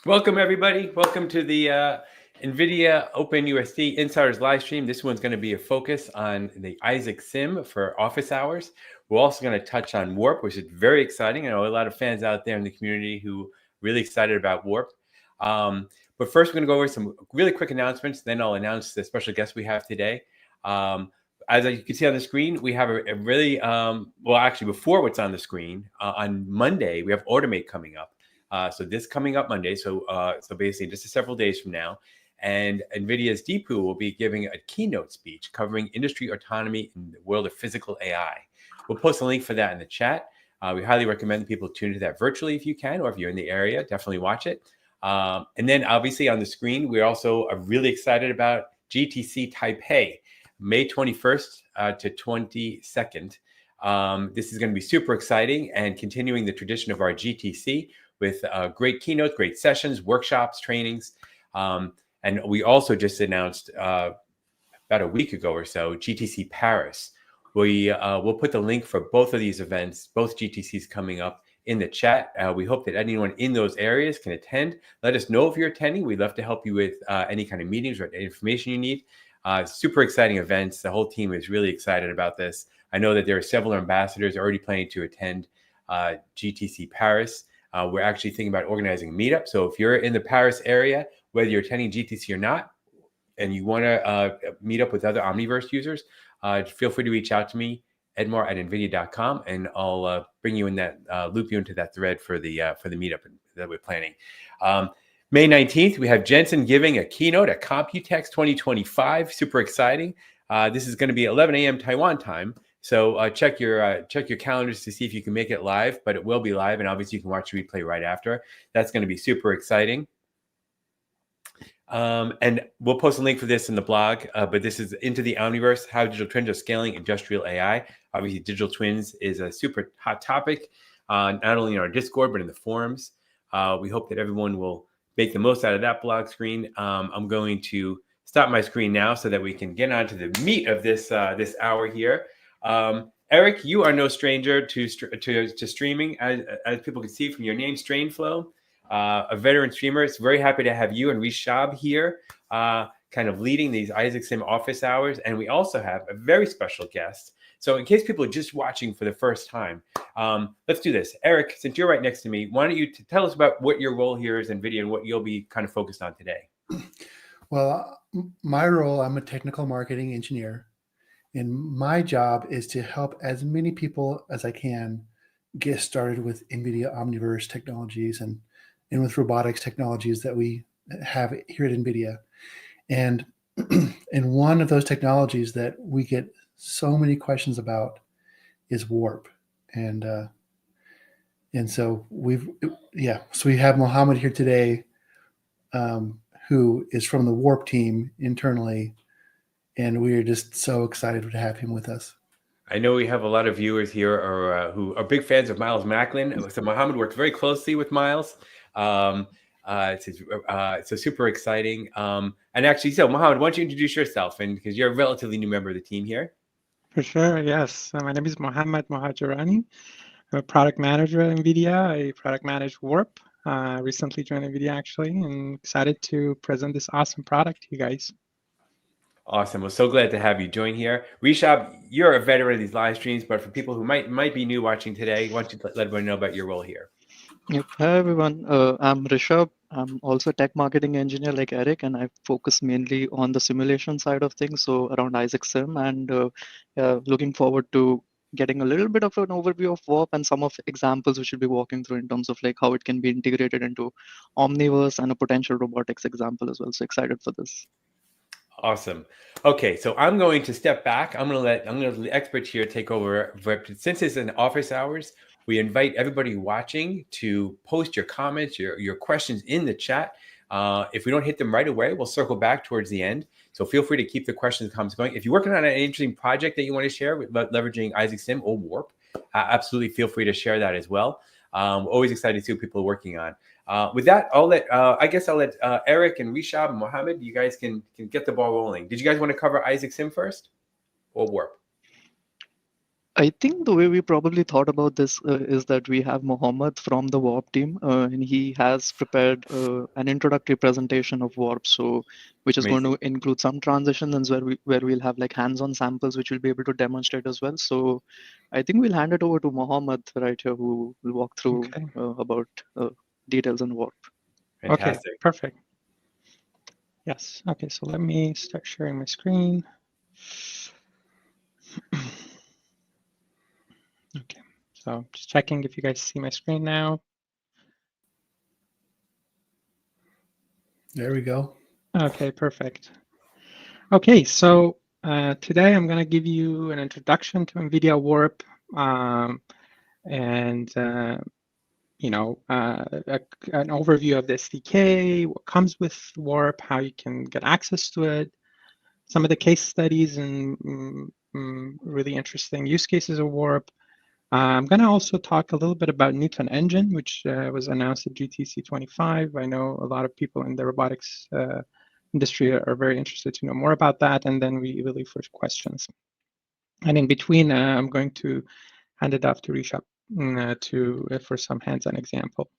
Welcome, everybody. Welcome to the NVIDIA OpenUSD Insiders live stream. This one's going to be a focus on the Isaac Sim for office hours. We're also going to touch on Warp, which is very exciting. I know a lot of fans out there in the community who are really excited about Warp. But first, we're going to go over some really quick announcements. Then I'll announce the special guest we have today. As you can see on the screen, we have a really, well, actually, before what's on the screen, on Monday, we have Automate coming up. So this coming up Monday, so basically just several days from now, and NVIDIA's Deepu will be giving a keynote speech covering industry autonomy in the world of physical AI. We'll post a link for that in the chat. We highly recommend people tune into that virtually if you can, or if you're in the area, definitely watch it. And then obviously on the screen, we also are really excited about GTC Taipei, May 21st to 22nd. This is going to be super exciting and continuing the tradition of our GTC with great keynotes, great sessions, workshops, trainings. And we also just announced about a week ago or so, GTC Paris. We'll put the link for both of these events, both GTCs coming up in the chat. We hope that anyone in those areas can attend. Let us know if you're attending. We'd love to help you with any kind of meetings or information you need. Super exciting events. The whole team is really excited about this. I know that there are several ambassadors already planning to attend GTC Paris. We're actually thinking about organizing a meetup. So if you're in the Paris area, whether you're attending GTC or not, and you want to meet up with other Omniverse users, feel free to reach out to me, edmar@nvidia.com, and I'll bring you in that, loop you into that thread for the meetup that we're planning. May 19th, we have Jensen giving a keynote at Computex 2025. Super exciting. This is going to be 11 a.m. Taiwan time. So check your calendars to see if you can make it live, but it will be live, and obviously you can watch the replay right after. That's going to be super exciting. And we'll post a link for this in the blog, but this is Into the Omniverse, How Digital Twins Are Scaling Industrial AI. Obviously, digital twins is a super hot topic, not only in our Discord, but in the forums. We hope that everyone will make the most out of that blog screen. I'm going to stop my screen now so that we can get on to the meat of this hour here. Eric, you are no stranger to streaming, as people can see from your name, Strainflow, a veteran streamer. It's very happy to have you and Rishab here, kind of leading these Isaac Sim office hours. And we also have a very special guest. So in case people are just watching for the first time, let's do this. Eric, since you're right next to me, why don't you tell us about what your role here is in NVIDIA and what you'll be kind of focused on today? Well, my role, I'm a technical marketing engineer. And my job is to help as many people as I can get started with NVIDIA Omniverse technologies and with robotics technologies that we have here at NVIDIA. And one of those technologies that we get so many questions about is Warp. And so we have Mohammed here today, who is from the Warp team internally. And we are just so excited to have him with us. I know we have a lot of viewers here who are big fans of Miles Macklin. So Mohammed works very closely with Miles. So super exciting. And actually, so Mohammed, why don't you introduce yourself? And because you're a relatively new member of the team here. For sure, yes. My name is Mohammed Mohajerani. I'm a product manager at NVIDIA. I product manage Warp. Recently joined NVIDIA, actually, and excited to present this awesome product to you guys. Awesome. We're so glad to have you join here. Rishab, you're a veteran of these live streams, but for people who might be new watching today, why don't you let everyone know about your role here? Yep. Hi, everyone. I'm Rishabh. I'm also a tech marketing engineer like Eric, and I focus mainly on the simulation side of things, so around Isaac Sim, and looking forward to getting a little bit of an overview of Warp and some of examples we should be walking through in terms of like how it can be integrated into Omniverse and a potential robotics example as well. So excited for this. Awesome. Okay, so I'm going to step back. I'm going to let the experts here take over. Since it's in office hours, we invite everybody watching to post your comments, your questions in the chat. If we don't hit them right away, we'll circle back towards the end. So feel free to keep the questions and comments going. If you're working on an interesting project that you want to share with leveraging Isaac Sim or Warp, absolutely feel free to share that as well. We're always excited to see what people are working on. With that, I'll let Eric and Rishab and Mohammed, you guys can get the ball rolling. Did you guys want to cover Isaac Sim first or Warp? I think the way we probably thought about this is that we have Mohammed from the Warp team, and he has prepared an introductory presentation of Warp, so which is going Amazing. to include some transitions where we'll have like hands-on samples which we'll be able to demonstrate as well. So I think we'll hand it over to Mohammed right here, who will walk through Okay. about details on Warp. Okay, Fantastic. perfect. Yes. Okay, so let me start sharing my screen. Okay, so just checking if you guys see my screen now. There we go. Okay, perfect. Okay, so today I'm going to give you an introduction to NVIDIA Warp, and an overview of the SDK, what comes with Warp, how you can get access to it, some of the case studies and really interesting use cases of Warp. I'm going to also talk a little bit about Newton Engine, which was announced at GTC 25. I know a lot of people in the robotics industry are very interested to know more about that, and then we will leave for questions. And in between, I'm going to hand it off to Rishabh for some hands-on example.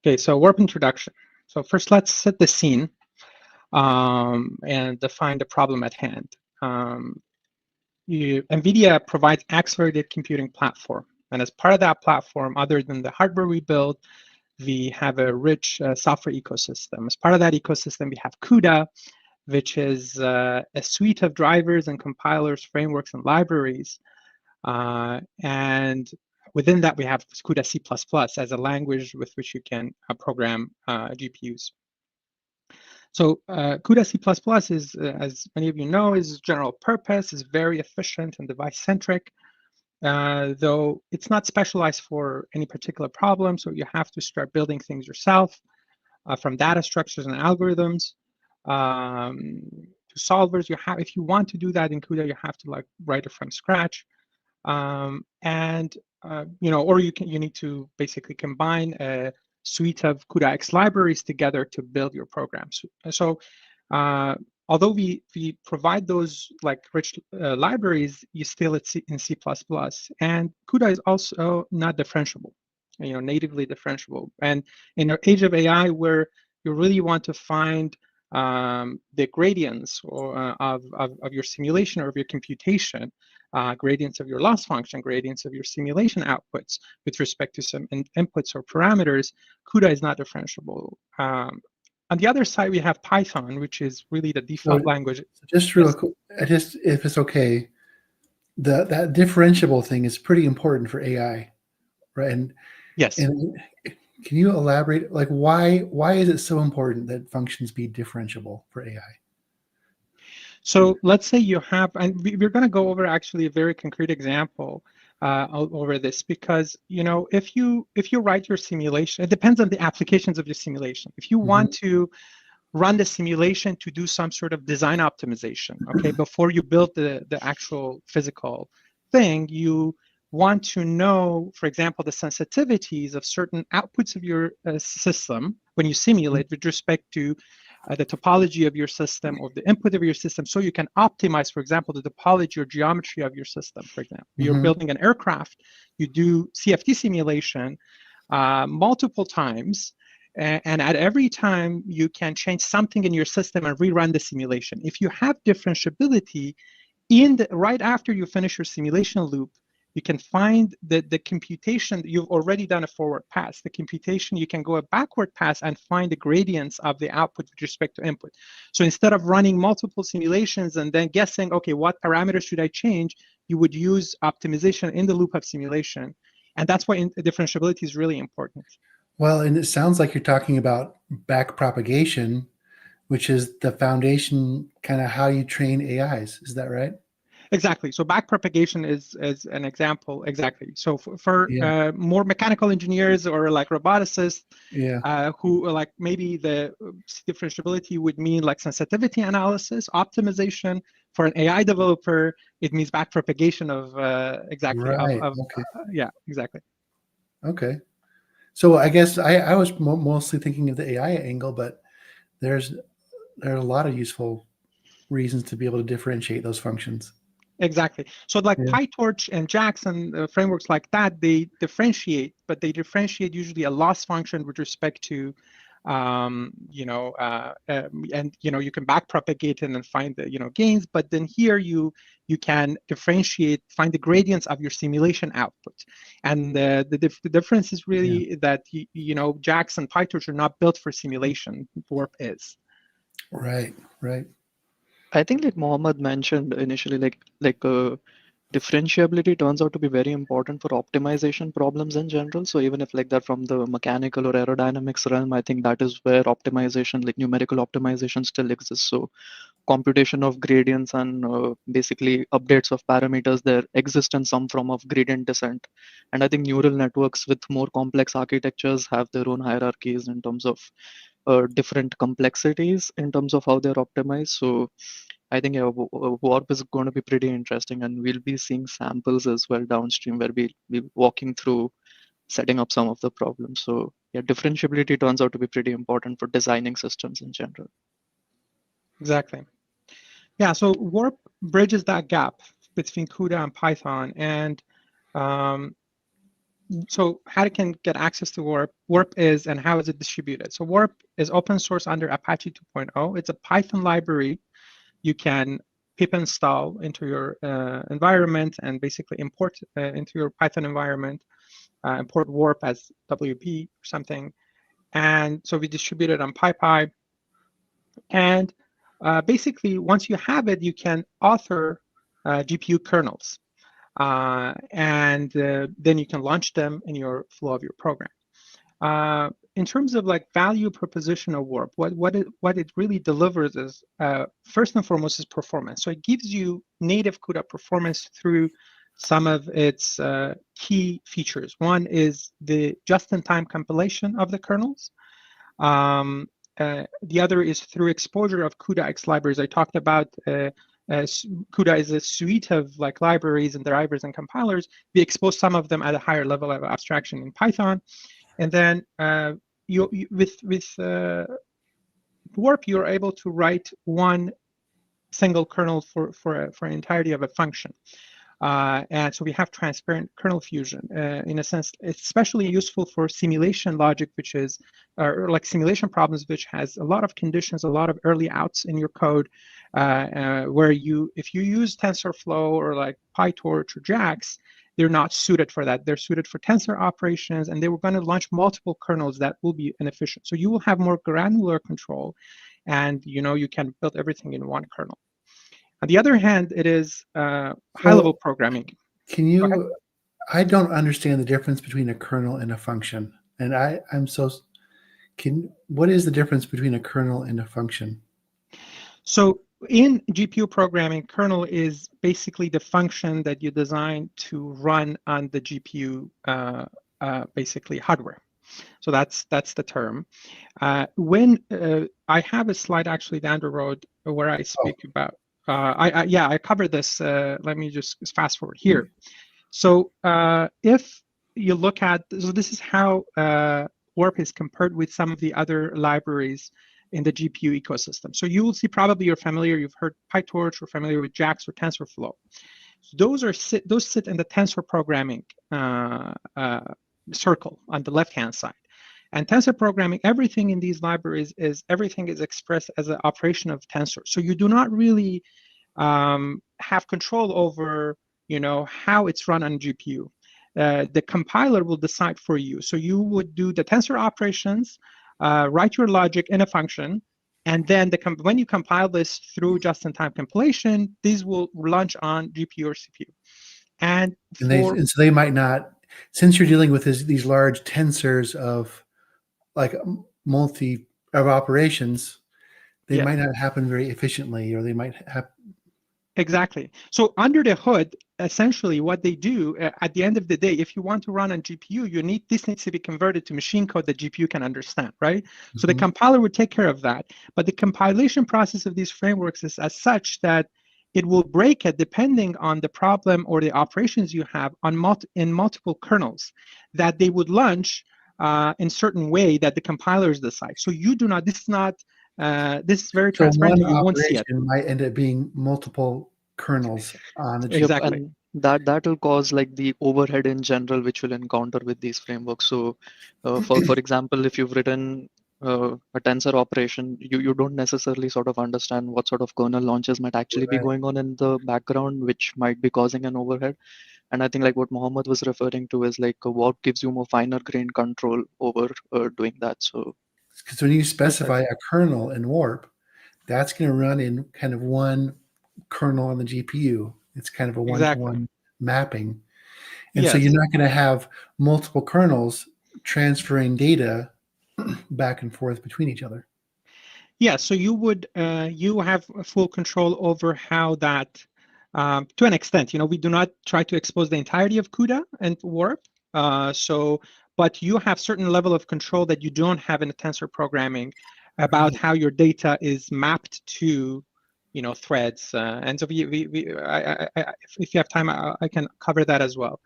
Okay, so Warp introduction. So first, let's set the scene and define the problem at hand. NVIDIA provides accelerated computing platform. And as part of that platform, other than the hardware we build, we have a rich software ecosystem. As part of that ecosystem, we have CUDA, which is a suite of drivers and compilers, frameworks, and libraries. And within that, we have CUDA C++ as a language with which you can program GPUs. So CUDA C++ is, as many of you know, is general purpose, is very efficient and device-centric, though it's not specialized for any particular problem. So you have to start building things yourself, from data structures and algorithms to solvers. If you want to do that in CUDA, you have to write it from scratch, or you need to basically combine a suite of CUDA-X libraries together to build your programs. So although we provide those rich libraries, you still it's in C++. And CUDA is also not differentiable, natively differentiable. And in our age of AI, where you really want to find the gradients of your simulation or of your computation, gradients of your loss function, gradients of your simulation outputs with respect to some inputs or parameters, CUDA is not differentiable. On the other side, we have Python, which is really the default language. Just real quick, if it's okay, that differentiable thing is pretty important for AI, right? And yes. And can you elaborate, why is it so important that functions be differentiable for AI? So let's say you have, and we're going to go over actually a very concrete example over this, because if you write your simulation, it depends on the applications of your simulation. If you want to run the simulation to do some sort of design optimization, okay, before you build the actual physical thing, you want to know, for example, the sensitivities of certain outputs of your system when you simulate with respect to the topology of your system or the input of your system, so you can optimize, for example, the topology or geometry of your system. For example, you're building an aircraft, you do CFD simulation multiple times, and at every time you can change something in your system and rerun the simulation. If you have differentiability, right after you finish your simulation loop, you can find the computation. You've already done a forward pass. The computation, you can go a backward pass and find the gradients of the output with respect to input. So instead of running multiple simulations and then guessing, okay, what parameters should I change, you would use optimization in the loop of simulation. And that's why differentiability is really important. Well, and it sounds like you're talking about backpropagation, which is the foundation, kind of how you train AIs. Is that right? Exactly. So backpropagation is an example. Exactly. So for more mechanical engineers or roboticists, who maybe the differentiability would mean sensitivity analysis, optimization. For an AI developer, it means backpropagation of Okay. Exactly. Okay. So I guess I was mostly thinking of the AI angle, but there are a lot of useful reasons to be able to differentiate those functions. Exactly. So like Yeah. PyTorch and JAX and frameworks like that, they differentiate, but they differentiate usually a loss function with respect to, and you can backpropagate it and find the gains. But then here you can differentiate, find the gradients of your simulation output, and the difference is really that JAX and PyTorch are not built for simulation. Warp is. Right. Right. I think like Mohammed mentioned initially, differentiability turns out to be very important for optimization problems in general. So even if like that from the mechanical or aerodynamics realm, I think that is where optimization, like numerical optimization, still exists. So computation of gradients and basically updates of parameters there exist in some form of gradient descent. And I think neural networks with more complex architectures have their own hierarchies in terms of different complexities in terms of how they're optimized. So I think Warp is going to be pretty interesting, and we'll be seeing samples as well downstream where we'll be walking through setting up some of the problems. So yeah, differentiability turns out to be pretty important for designing systems in general. Exactly. Yeah, so Warp bridges that gap between CUDA and Python. And so how it can get access to Warp is, and how is it distributed? So Warp is open source under Apache 2.0. It's a Python library you can pip install into your environment and basically import into your Python environment, import Warp as WP or something. And so we distribute it on PyPy. And basically, once you have it, you can author GPU kernels. And then you can launch them in your flow of your program. In terms of like value proposition of Warp, what it really delivers is first and foremost is performance. So it gives you native CUDA performance through some of its key features. One is the just-in-time compilation of the kernels. The other is through exposure of CUDA-X libraries. I talked about CUDA is a suite of like libraries and drivers and compilers. We expose some of them at a higher level of abstraction in Python. And then with Warp, you're able to write one single kernel for an entirety of a function. And so we have transparent kernel fusion. In a sense, it's especially useful for simulation logic, which is, or like simulation problems, which has a lot of conditions, a lot of early outs in your code, where if you use TensorFlow or like PyTorch or JAX, they're not suited for that. They're suited for tensor operations, and they were going to launch multiple kernels that will be inefficient. So you will have more granular control, and you can build everything in one kernel. On the other hand, it is high-level programming. Can you? I don't understand the difference between a kernel and a function, and what is the difference between a kernel and a function? So in GPU programming, kernel is basically the function that you design to run on the GPU, basically hardware. So that's the term. When I have a slide actually down the road where I speak about. I covered this. Let me just fast forward here. So if you look at, so this is how Warp is compared with some of the other libraries in the GPU ecosystem. So you will see, probably you're familiar, you've heard PyTorch, or familiar with JAX or TensorFlow. So those sit in the tensor programming circle on the left-hand side. And tensor programming, everything in these libraries everything is expressed as an operation of tensor. So you do not really have control over, how it's run on GPU. The compiler will decide for you. So you would do the tensor operations, write your logic in a function, and then when you compile this through just-in-time compilation, these will launch on GPU or CPU. And so they might not, since you're dealing with these large tensors of like of operations, they might not happen very efficiently, or they might have. Exactly. So under the hood, essentially what they do at the end of the day, if you want to run on GPU, this needs to be converted to machine code that GPU can understand, right? Mm-hmm. So the compiler would take care of that. But the compilation process of these frameworks is as such that it will break it depending on the problem or the operations you have in multiple kernels, that they would launch in certain way that the compilers decide. So you do not, this is very transparent. So one you won't see it. operation might end up being multiple kernels on the Yep, Exactly. GPU. and that will cause like the overhead in general, which we'll encounter with these frameworks. So, for example, if you've written a tensor operation, you don't necessarily sort of understand what sort of kernel launches might actually be Right. going on in the background, which might be causing an overhead. And I think like what Mohammed was referring to is like a warp gives you more finer grained control over doing that. So Because when you specify Precisely. a kernel in Warp, that's going to run in kind of one kernel on the GPU. It's kind of a Exactly. one-to-one mapping. And so you're Yes. not going to have multiple kernels transferring data back and forth between each other. Yeah, so you would you have full control over how that, to an extent. We do not try to expose the entirety of CUDA and Warp. But you have certain level of control that you don't have in the tensor programming about how your data is mapped to, threads. And so if you have time, I can cover that as well.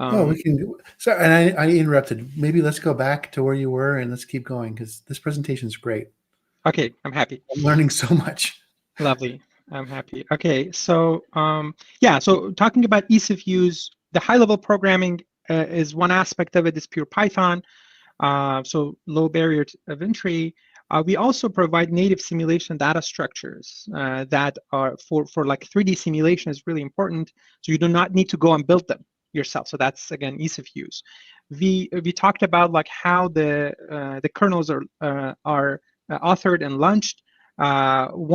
Oh, we can. Sorry, and I interrupted. Maybe let's go back to where you were and let's keep going because this presentation is great. Okay, I'm happy. I'm learning so much. Lovely. I'm happy. Okay, so yeah, so talking about ease of use, the high-level programming is one aspect of it is pure Python, so low barrier of entry. We also provide native simulation data structures that are for like 3D simulation is really important. So you do not need to go and build them yourself. So that's again ease of use. We talked about like how the kernels are authored and launched.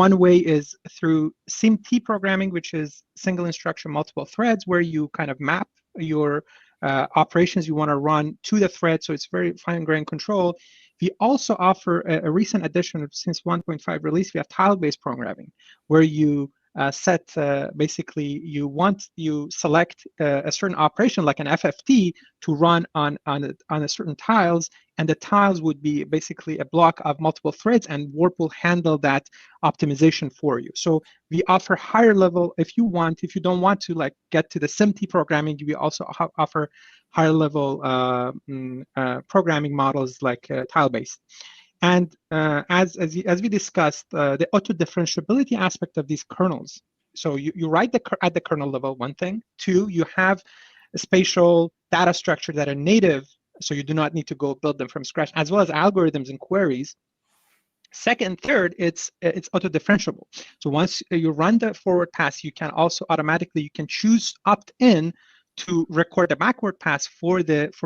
One way is through SIMT programming, which is single instruction, multiple threads, where you kind of map your operations you want to run to the thread, so it's very fine-grained control. We also offer a recent addition since 1.5 release. We have tile-based programming, where you set basically you select a certain operation like an FFT to run on a certain tiles, and the tiles would be basically a block of multiple threads, and Warp will handle that optimization for you. So we offer higher level if you don't want to like get to the SIMT programming, we also offer higher level programming models like tile-based. And as we discussed, the auto differentiability aspect of these kernels. So you write at the kernel level, one thing. Two, you have a spatial data structure that are native, so you do not need to go build them from scratch, as well as algorithms and queries. Second, third, it's auto differentiable. So once you run the forward pass, you can also automatically choose opt-in to record the backward pass for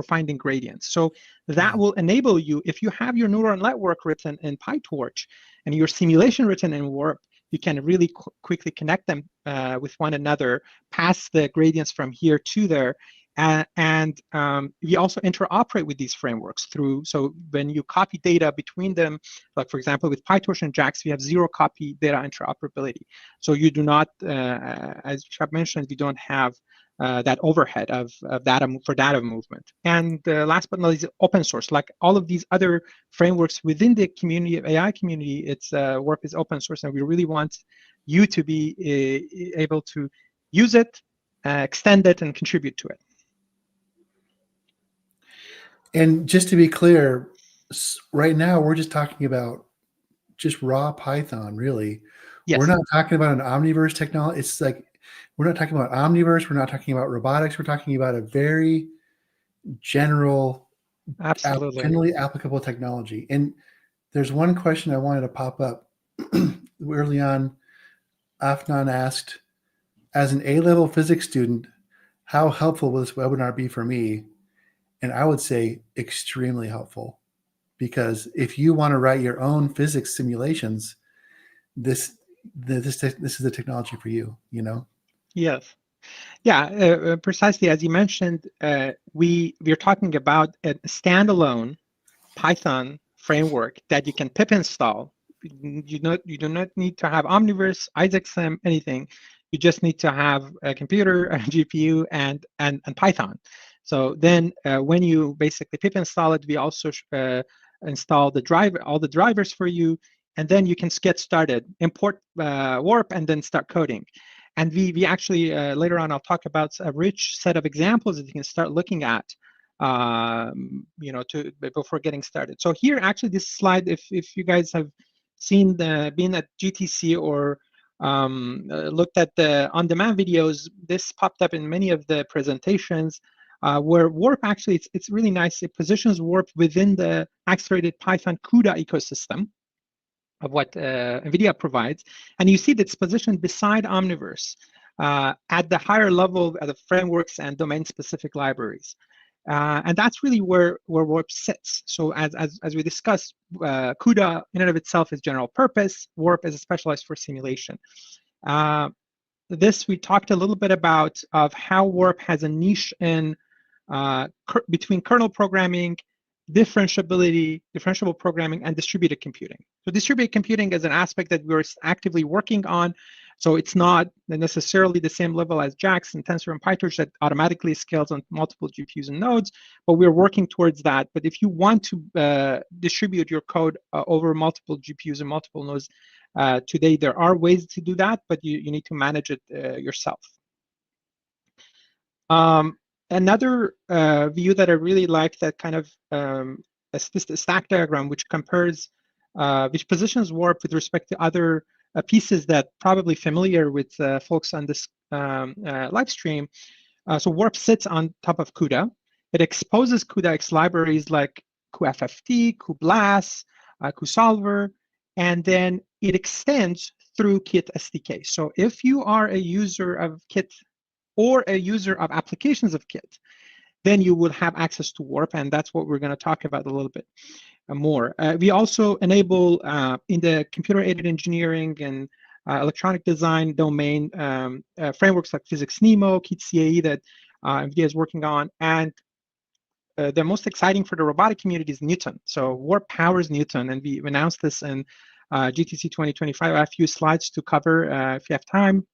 finding gradients. So that will enable you, if you have your neural network written in PyTorch and your simulation written in Warp, you can really quickly connect them with one another, pass the gradients from here to there. And we also interoperate with these frameworks so when you copy data between them, like for example, with PyTorch and JAX, we have zero copy data interoperability. So you do not, as Shab mentioned, we don't have that overhead of data for data movement. And last but not least, open source. Like all of these other frameworks within the community, AI community, it's Warp is open source, and we really want you to be able to use it, extend it, and contribute to it. And just to be clear, right now we're just talking about just raw Python, really. Yes. We're not talking about an Omniverse technology. It's like we're not talking about Omniverse. We're not talking about robotics. We're talking about a very generally applicable technology. And there's one question I wanted to pop up early on. Afnan asked, as an A-level physics student, how helpful will this webinar be for me? And I would say extremely helpful, because if you want to write your own physics simulations, this is the technology for you, Yes. Yeah, precisely as you mentioned, we're talking about a standalone Python framework that you can pip install. You do not need to have Omniverse, IsaacSim, anything. You just need to have a computer, a GPU, and Python. So then, when you basically pip install it, we also install all the drivers for you, and then you can get started. Import Warp, and then start coding. And we actually later on I'll talk about a rich set of examples that you can start looking at. Before getting started. So here, actually, this slide, if you guys have been at GTC or looked at the on-demand videos, this popped up in many of the presentations, where Warp actually, it's really nice. It positions Warp within the accelerated Python CUDA ecosystem of what NVIDIA provides. And you see that it's positioned beside Omniverse at the higher level of the frameworks and domain-specific libraries. And that's really where Warp sits. So as we discussed, CUDA in and of itself is general purpose. Warp is specialized for simulation. We talked a little bit about of how Warp has a niche in between kernel programming, differentiable programming, and distributed computing. So distributed computing is an aspect that we're actively working on. So it's not necessarily the same level as JAX and Tensor and PyTorch that automatically scales on multiple GPUs and nodes, but we're working towards that. But if you want to distribute your code over multiple GPUs and multiple nodes, today there are ways to do that, but you need to manage it yourself. Another view that I really like, that kind of a stack diagram which compares, which positions Warp with respect to other pieces that probably familiar with folks on this live stream. So Warp sits on top of CUDA. It exposes CUDA-X libraries like cuFFT, cuBLAS, cuSolver, and then it extends through Kit SDK. So if you are a user of Kit or a user of applications of Kit, then you will have access to Warp, and that's what we're going to talk about a little bit more. We also enable in the computer-aided engineering and electronic design domain frameworks like Physics Nemo, Kit CAE that NVIDIA is working on, and the most exciting for the robotic community is Newton. So Warp powers Newton, and we announced this in GTC 2025. I have a few slides to cover if you have time.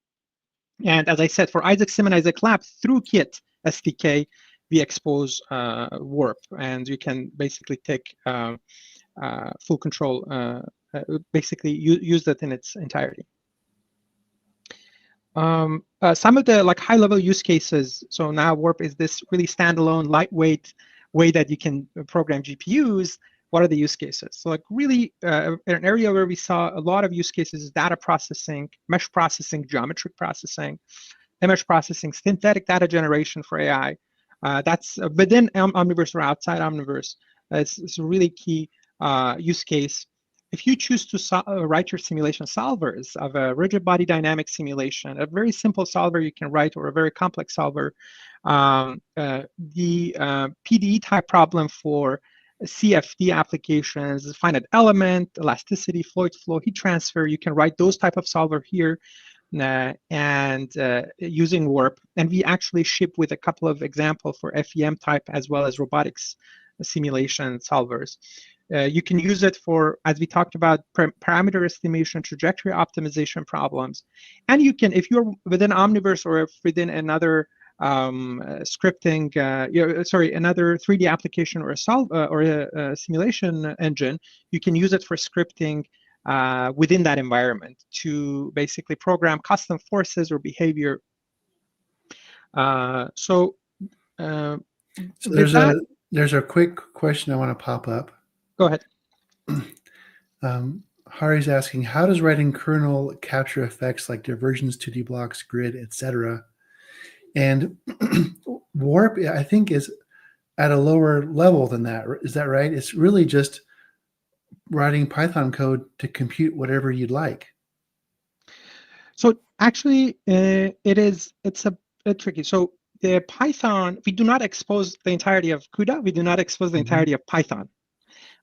And as I said, for Isaac Sim and Isaac Lab, through Kit SDK, we expose Warp, and you can basically take full control, basically use that in its entirety. Some of the high-level use cases. So now Warp is this really standalone, lightweight way that you can program GPUs. What are the use cases? So really an area where we saw a lot of use cases is data processing, mesh processing, geometric processing, image processing, synthetic data generation for AI. That's within Omniverse or outside Omniverse. It's a really key use case. If you choose to write your simulation solvers of a rigid body dynamic simulation, a very simple solver you can write, or a very complex solver, the PDE type problem for CFD applications, finite element, elasticity, fluid flow, heat transfer, you can write those type of solver here and using Warp. And we actually ship with a couple of examples for FEM type as well as robotics simulation solvers. You can use it for, as we talked about, parameter estimation, trajectory optimization problems. And you can, if you're within Omniverse or within another scripting, another 3D application or a simulation engine, you can use it for scripting within that environment to basically program custom forces or behavior. So there's a quick question I want to pop up. Go ahead. Hari's asking, how does writing kernel capture effects like divergence, 2D blocks, grid, etc.? And Warp, I think, is at a lower level than that. Is that right? It's really just writing Python code to compute whatever you'd like. So actually, it's a bit tricky. So the Python, we do not expose the entirety of CUDA. We do not expose the entirety of Python.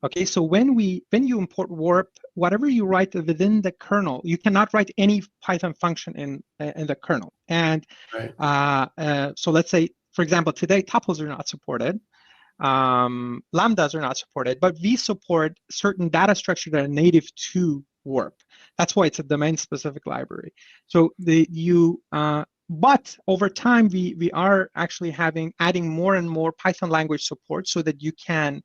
Okay, so when you import Warp, whatever you write within the kernel, you cannot write any Python function in the kernel. And right. So let's say, for example, today tuples are not supported, lambdas are not supported, but we support certain data structures that are native to Warp. That's why it's a domain-specific library. So but over time, we are actually adding more and more Python language support so that you can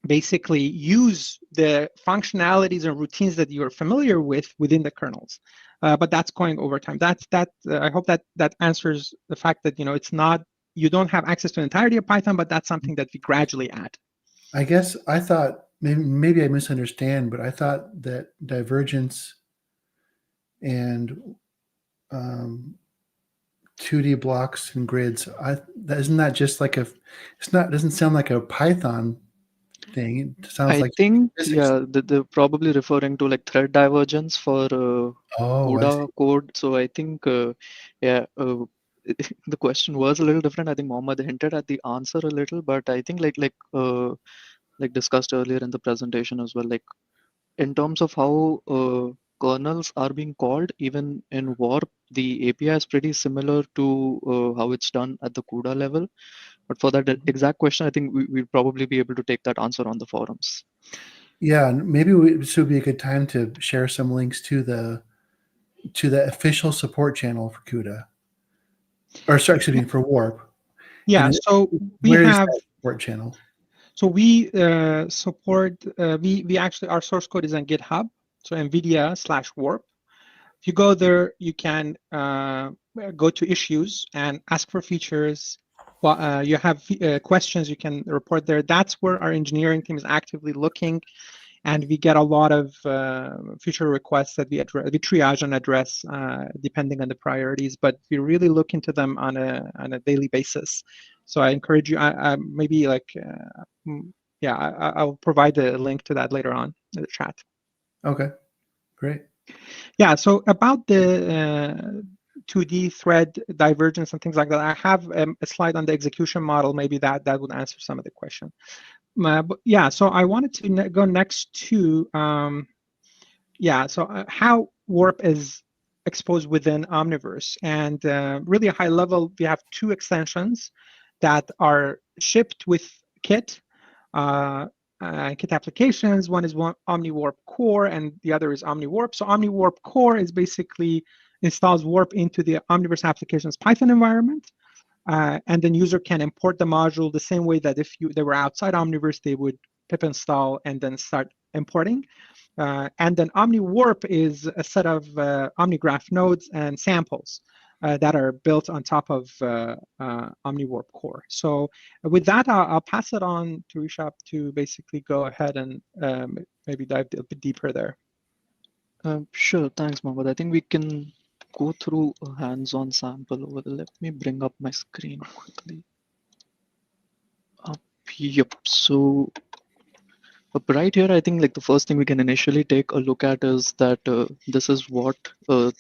basically use the functionalities and routines that you're familiar with within the kernels. But that's going over time. I hope that answers the fact that it's not, you don't have access to the entirety of Python, but that's something that we gradually add. I guess I thought, maybe I misunderstand, but I thought that divergence and 2D blocks and grids. Isn't that just like doesn't sound like a Python thing. It sounds I like think, physics. yeah, they're probably referring to like thread divergence for Oh, I see. CUDA code. So I think, yeah, the question was a little different. I think Mohammed hinted at the answer a little, but I think like discussed earlier in the presentation as well, like in terms of how kernels are being called, even in Warp, the API is pretty similar to how it's done at the CUDA level. But for that exact question, I think we'd probably be able to take that answer on the forums. Yeah, and maybe this would be a good time to share some links to the official support channel for CUDA, or sorry, excuse me, for Warp. Yeah, And so we where is have, that support channel? so we support, we actually, our source code is on GitHub, so NVIDIA/Warp. If you go there, you can go to issues and ask for features. Well, you have questions you can report there. That's where our engineering team is actively looking, and we get a lot of feature requests that we triage and address depending on the priorities. But we really look into them on a daily basis. So I encourage you. Maybe like yeah, I'll provide a link to that later on in the chat. Okay, great. Yeah, so about the 2D thread divergence and things like that, I have a slide on the execution model. Maybe that would answer some of the question. But yeah, so I wanted to go next to, yeah, so how Warp is exposed within Omniverse. And really high level, we have two extensions that are shipped with Kit. Kit applications. One is OmniWarp Core, and the other is OmniWarp. So OmniWarp Core is basically installs Warp into the Omniverse application's Python environment, and then user can import the module the same way that if they were outside Omniverse, they would pip install and then start importing. And then OmniWarp is a set of OmniGraph nodes and samples that are built on top of OmniWarp Core. So with that, I'll pass it on to Rishabh to basically go ahead and maybe dive a bit deeper there. Sure, thanks, Mohammed. I think we can go through a hands-on sample over there. Let me bring up my screen quickly. Yep. So right here, I think like the first thing we can initially take a look at is that this is what the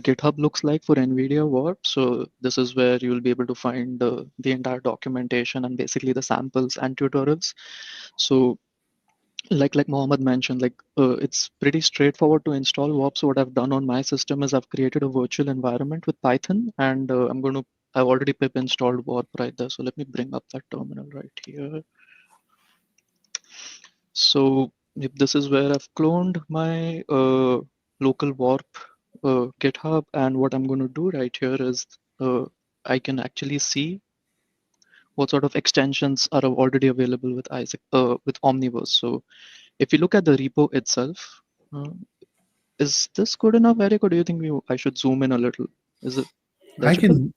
GitHub looks like for NVIDIA Warp. So this is where you will be able to find the entire documentation and basically the samples and tutorials. So like Mohammed mentioned, like it's pretty straightforward to install Warp. So what I've done on my system is I've created a virtual environment with Python, and I've already pip installed Warp right there. So let me bring up that terminal right here. So if this is where I've cloned my local Warp GitHub, and what I'm going to do right here is I can actually see what sort of extensions are already available with with Omniverse. So if you look at the repo itself, is this good enough, Eric, or do you think I should zoom in a little? Is it legible?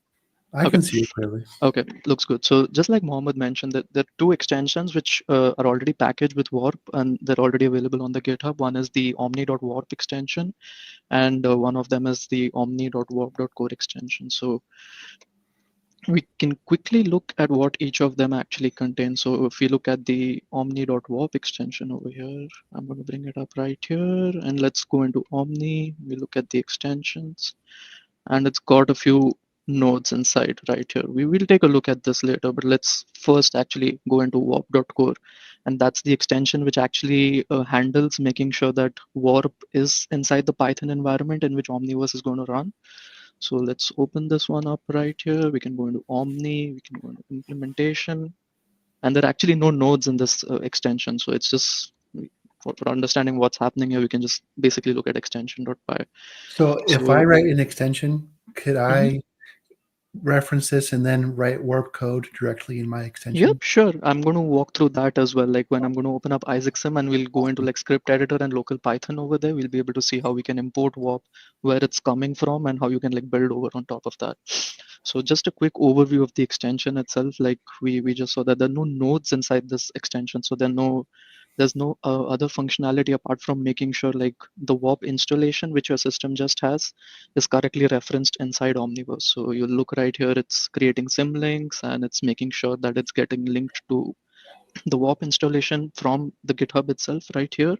I Okay. can see it clearly. Okay, looks good. So just like Mohammed mentioned, that there are two extensions which are already packaged with Warp, and they're already available on the GitHub. One is the omni.warp extension, and one of them is the omni.warp.core extension. So we can quickly look at what each of them actually contains. So if we look at the omni.warp extension over here, I'm going to bring it up right here, and let's go into Omni. We look at the extensions, and it's got a few nodes inside right here. We will take a look at this later, but let's first actually go into warp.core, and that's the extension which actually handles making sure that Warp is inside the Python environment in which Omniverse is going to run. So let's open this one up right here. We can go into Omni, we can go into implementation, and there are actually no nodes in this extension. So it's just for understanding what's happening here, we can just basically look at extension.py. So if I write an extension, could I reference this and then write Warp code directly in my extension? Yep, sure. I'm going to walk through that as well. Like when I'm going to open up IsaacSim and we'll go into like script editor and local Python over there, we'll be able to see how we can import Warp, where it's coming from, and how you can like build over on top of that. So just a quick overview of the extension itself. Like we just saw that there are no nodes inside this extension. So there are no there's no other functionality apart from making sure like the Warp installation which your system just has is correctly referenced inside Omniverse. So you look right here, it's creating symlinks and it's making sure that it's getting linked to the Warp installation from the GitHub itself right here.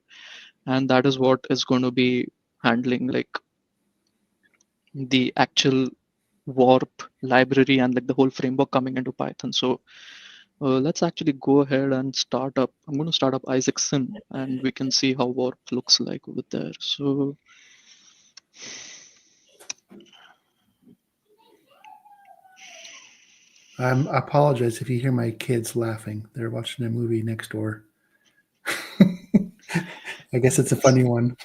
And that is what is going to be handling like the actual Warp library and like the whole framework coming into Python. So let's actually go ahead and start up. I'm going to start up Isaac Sim and we can see how Warp looks like over there. So I apologize if you hear my kids laughing. They're watching a movie next door. I guess it's a funny one.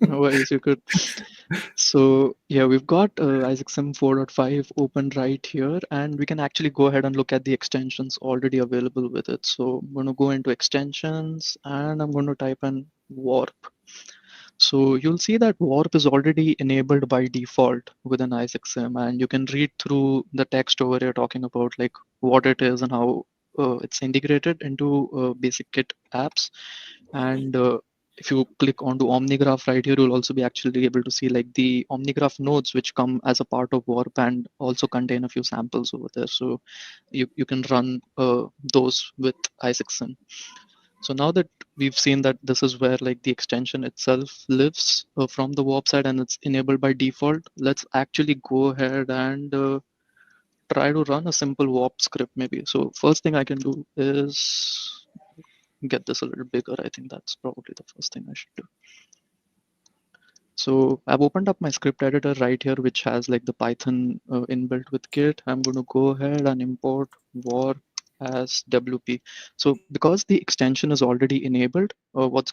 no worries, you could. So yeah, we've got Isaac Sim 4.5 open right here, and we can actually go ahead and look at the extensions already available with it. So I'm going to go into extensions and I'm going to type in Warp. So you'll see that Warp is already enabled by default within Isaac Sim, and you can read through the text over here talking about like what it is and how it's integrated into basic Git apps. And if you click onto Omnigraph right here, you'll also be actually able to see like the Omnigraph nodes which come as a part of Warp and also contain a few samples over there. So you can run those with Isaac Sim. So now that we've seen that this is where like the extension itself lives from the Warp side and it's enabled by default, let's actually go ahead and try to run a simple Warp script maybe. So first thing I can do is get this a little bigger. I think that's probably the first thing I should do. So I've opened up my script editor right here, which has like the Python inbuilt with Git. I'm going to go ahead and import Warp as WP. So because the extension is already enabled, what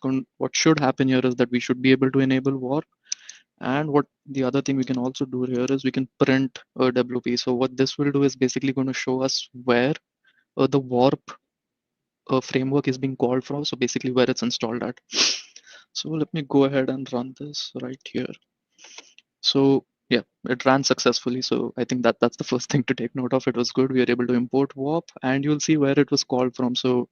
should happen here is that we should be able to enable Warp. And what the other thing we can also do here is we can print WP. So what this will do is basically going to show us where the Warp framework is being called from. So basically where it's installed at. So let me go ahead and run this right here. So yeah, it ran successfully. So I think that's the first thing to take note of. It was good. We were able to import Warp and you'll see where it was called from. So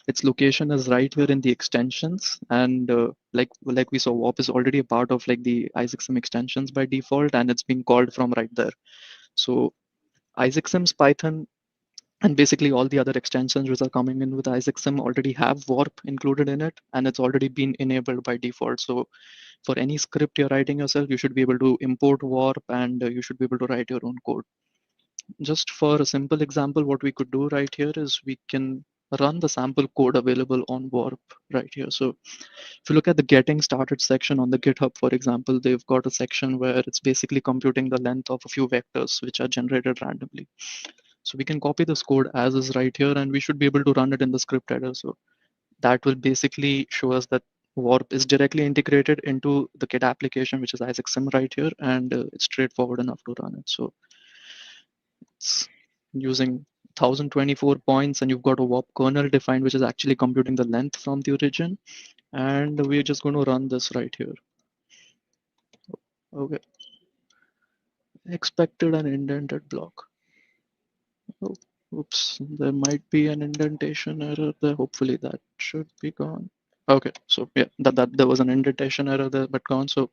its location is right here in the extensions. And like we saw, Warp is already a part of like the Isaac Sim extensions by default, and it's being called from right there. So Isaac Sim's Python and basically all the other extensions which are coming in with Isaac Sim already have Warp included in it, and it's already been enabled by default. So for any script you're writing yourself, you should be able to import Warp and you should be able to write your own code. Just for a simple example, what we could do right here is we can run the sample code available on Warp right here. So if you look at the getting started section on the GitHub, for example, they've got a section where it's basically computing the length of a few vectors which are generated randomly. So we can copy this code as is right here, and we should be able to run it in the script header. So that will basically show us that Warp is directly integrated into the Git application, which is Isaac Sim right here, and it's straightforward enough to run it. So it's using 1024 points, and you've got a Warp kernel defined, which is actually computing the length from the origin. And we're just going to run this right here. Okay. Expected an indented block. Oh, oops, there might be an indentation error there. Hopefully that should be gone. Okay, so yeah, that there was an indentation error there, but gone. So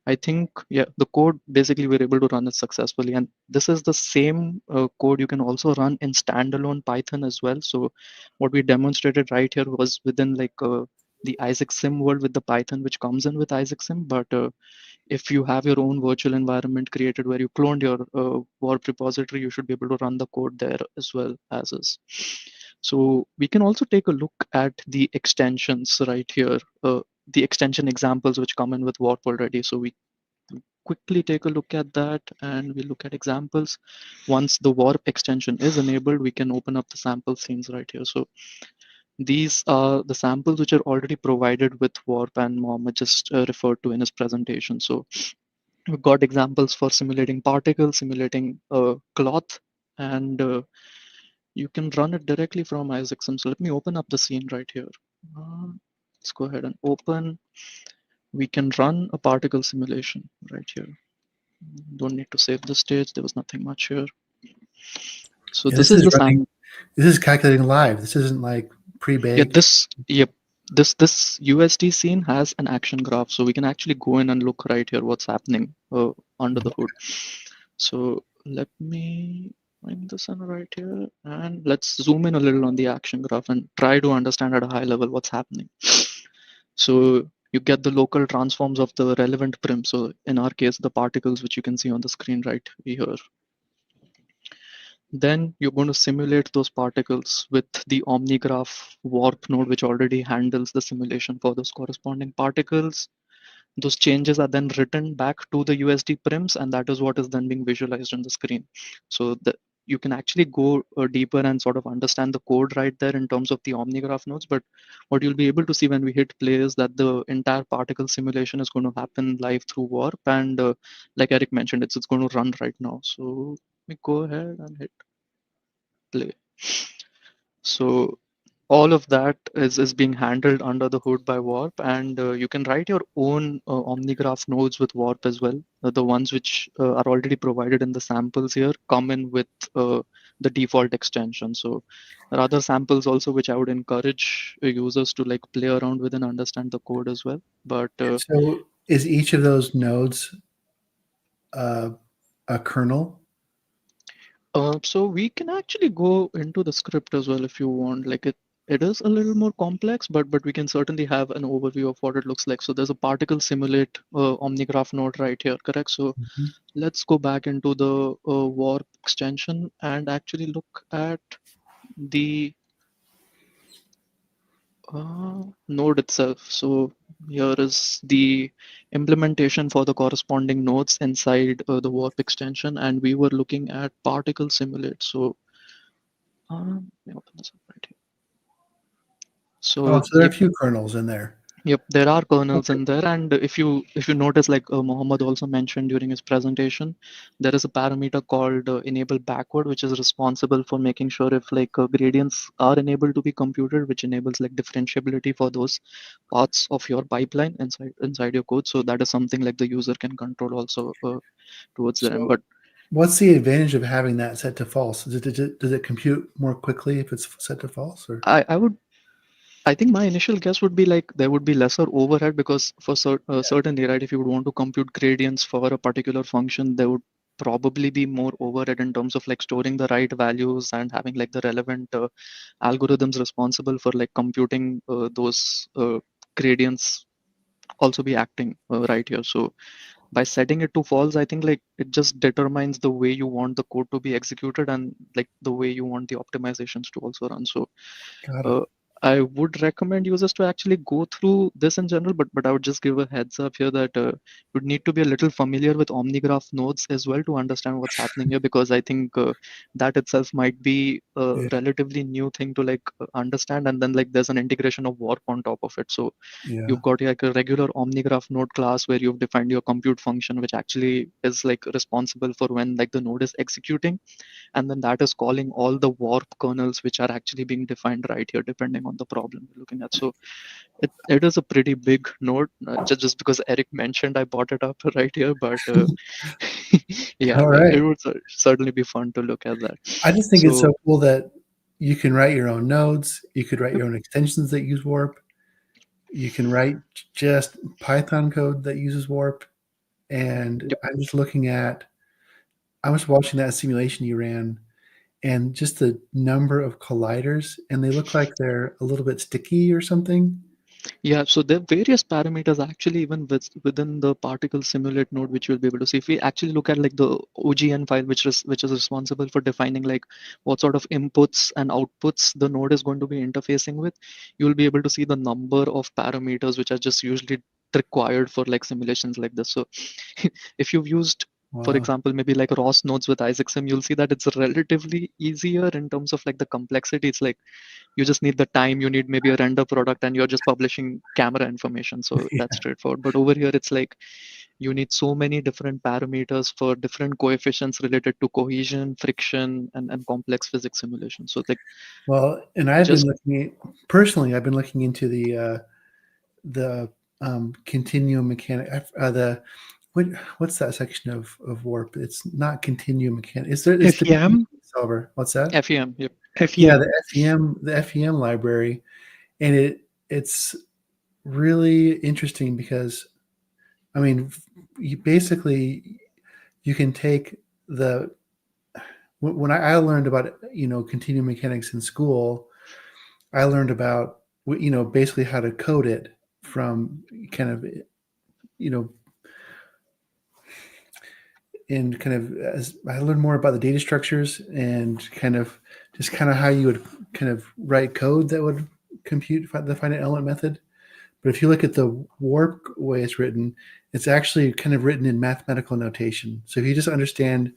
I think, yeah, the code basically we're able to run it successfully. And this is the same code you can also run in standalone Python as well. So what we demonstrated right here was within like the Isaac Sim world with the Python, which comes in with Isaac Sim. But if you have your own virtual environment created where you cloned your Warp repository, you should be able to run the code there as well as is. So we can also take a look at the extensions right here, the extension examples which come in with Warp already. So we quickly take a look at that and we look at examples. Once the Warp extension is enabled, we can open up the sample scenes right here. So these are the samples which are already provided with Warp, and Mohammed just referred to in his presentation. So we've got examples for simulating particles, simulating cloth, and you can run it directly from Isaac Sim. So let me open up the scene right here. Let's go ahead and open. We can run a particle simulation right here. Don't need to save the stage. There was nothing much here. So Yeah, this is the running. sample. This is calculating live. This isn't like pre-baked. Yeah, this USD scene has an action graph, so we can actually go in and look right here what's happening under the hood. So let me bring this in right here, and let's zoom in a little on the action graph and try to understand at a high level what's happening. So you get the local transforms of the relevant prim. So in our case, the particles which you can see on the screen right here. Then you're going to simulate those particles with the OmniGraph Warp node, which already handles the simulation for those corresponding particles. Those changes are then written back to the USD prims, and that is what is then being visualized on the screen. So you can actually go deeper and sort of understand the code right there in terms of the OmniGraph nodes. But what you'll be able to see when we hit play is that the entire particle simulation is going to happen live through Warp. And like Eric mentioned, it's going to run right now. So let me go ahead and hit play. So all of that is being handled under the hood by Warp, and you can write your own OmniGraph nodes with Warp as well. The ones which are already provided in the samples here come in with the default extension. So there are other samples also which I would encourage users to like play around with and understand the code as well. But So is each of those nodes a kernel? So we can actually go into the script as well if you want. Like it is a little more complex, but we can certainly have an overview of what it looks like. So there's a particle simulate OmniGraph node right here, correct? So let's go back into the Warp extension and actually look at the node itself. So here is the implementation for the corresponding nodes inside the Warp extension, and we were looking at particle simulate. So let me open this up right here. So So there are a few kernels in there. yep, there are kernels in there, and if you notice, like Mohammed also mentioned during his presentation, there is a parameter called enable backward, which is responsible for making sure if like gradients are enabled to be computed, which enables like differentiability for those parts of your pipeline inside your code. So that is something like the user can control also towards the end. So But what's the advantage of having that set to false? Does it compute more quickly if it's set to false? Or I think my initial guess would be like there would be lesser overhead because for certainly, right, if you would want to compute gradients for a particular function, there would probably be more overhead in terms of like storing the right values and having like the relevant algorithms responsible for like computing those gradients also be acting right here. So by setting it to false, I think like it just determines the way you want the code to be executed and like the way you want the optimizations to also run. So got it. I would recommend users to actually go through this in general, but I would just give a heads up here that you would need to be a little familiar with OmniGraph nodes as well to understand what's happening here, because I think that itself might be a Yeah. relatively new thing to like understand, and then like there's an integration of Warp on top of it. So Yeah. you've got like a regular OmniGraph node class where you've defined your compute function, which actually is like responsible for when like the node is executing, and then that is calling all the Warp kernels which are actually being defined right here depending on the problem you're looking at. So it is a pretty big node, just because Eric mentioned I brought it up right here, but yeah, All right. it would certainly be fun to look at that. I just think it's So so cool that you can write your own nodes. You could write your own extensions that use Warp. You can write just Python code that uses Warp. And yep. I was watching that simulation you ran, and just the number of colliders, and they look like they're a little bit sticky or something. Yeah, so there are various parameters actually even within the particle simulate node, which you'll be able to see. If we actually look at like the OGN file, which is responsible for defining like what sort of inputs and outputs the node is going to be interfacing with, you'll be able to see the number of parameters which are just usually required for like simulations like this. So if you've used, for Wow. example, maybe like ROS nodes with IsaacSim, you'll see that it's relatively easier in terms of like the complexity. It's like you just need the time, you need maybe a render product, and you're just publishing camera information. So Yeah. that's straightforward. But over here, it's like you need so many different parameters for different coefficients related to cohesion, friction, and complex physics simulation. So like, Well, and I've been looking into the continuum mechanic. What's that section of Warp? It's not continuum mechanic. It's the FEM? solver. What's that? FEM. Yep. Yeah, FEM. the FEM library, and it's really interesting because, I mean, you basically, you can take when I learned about, continuum mechanics in school, I learned about, basically how to code it from kind of, and kind of, as I learned more about the data structures and kind of how you would kind of write code that would compute the finite element method. But if you look at the Warp way it's written, it's actually kind of written in mathematical notation. So if you just understand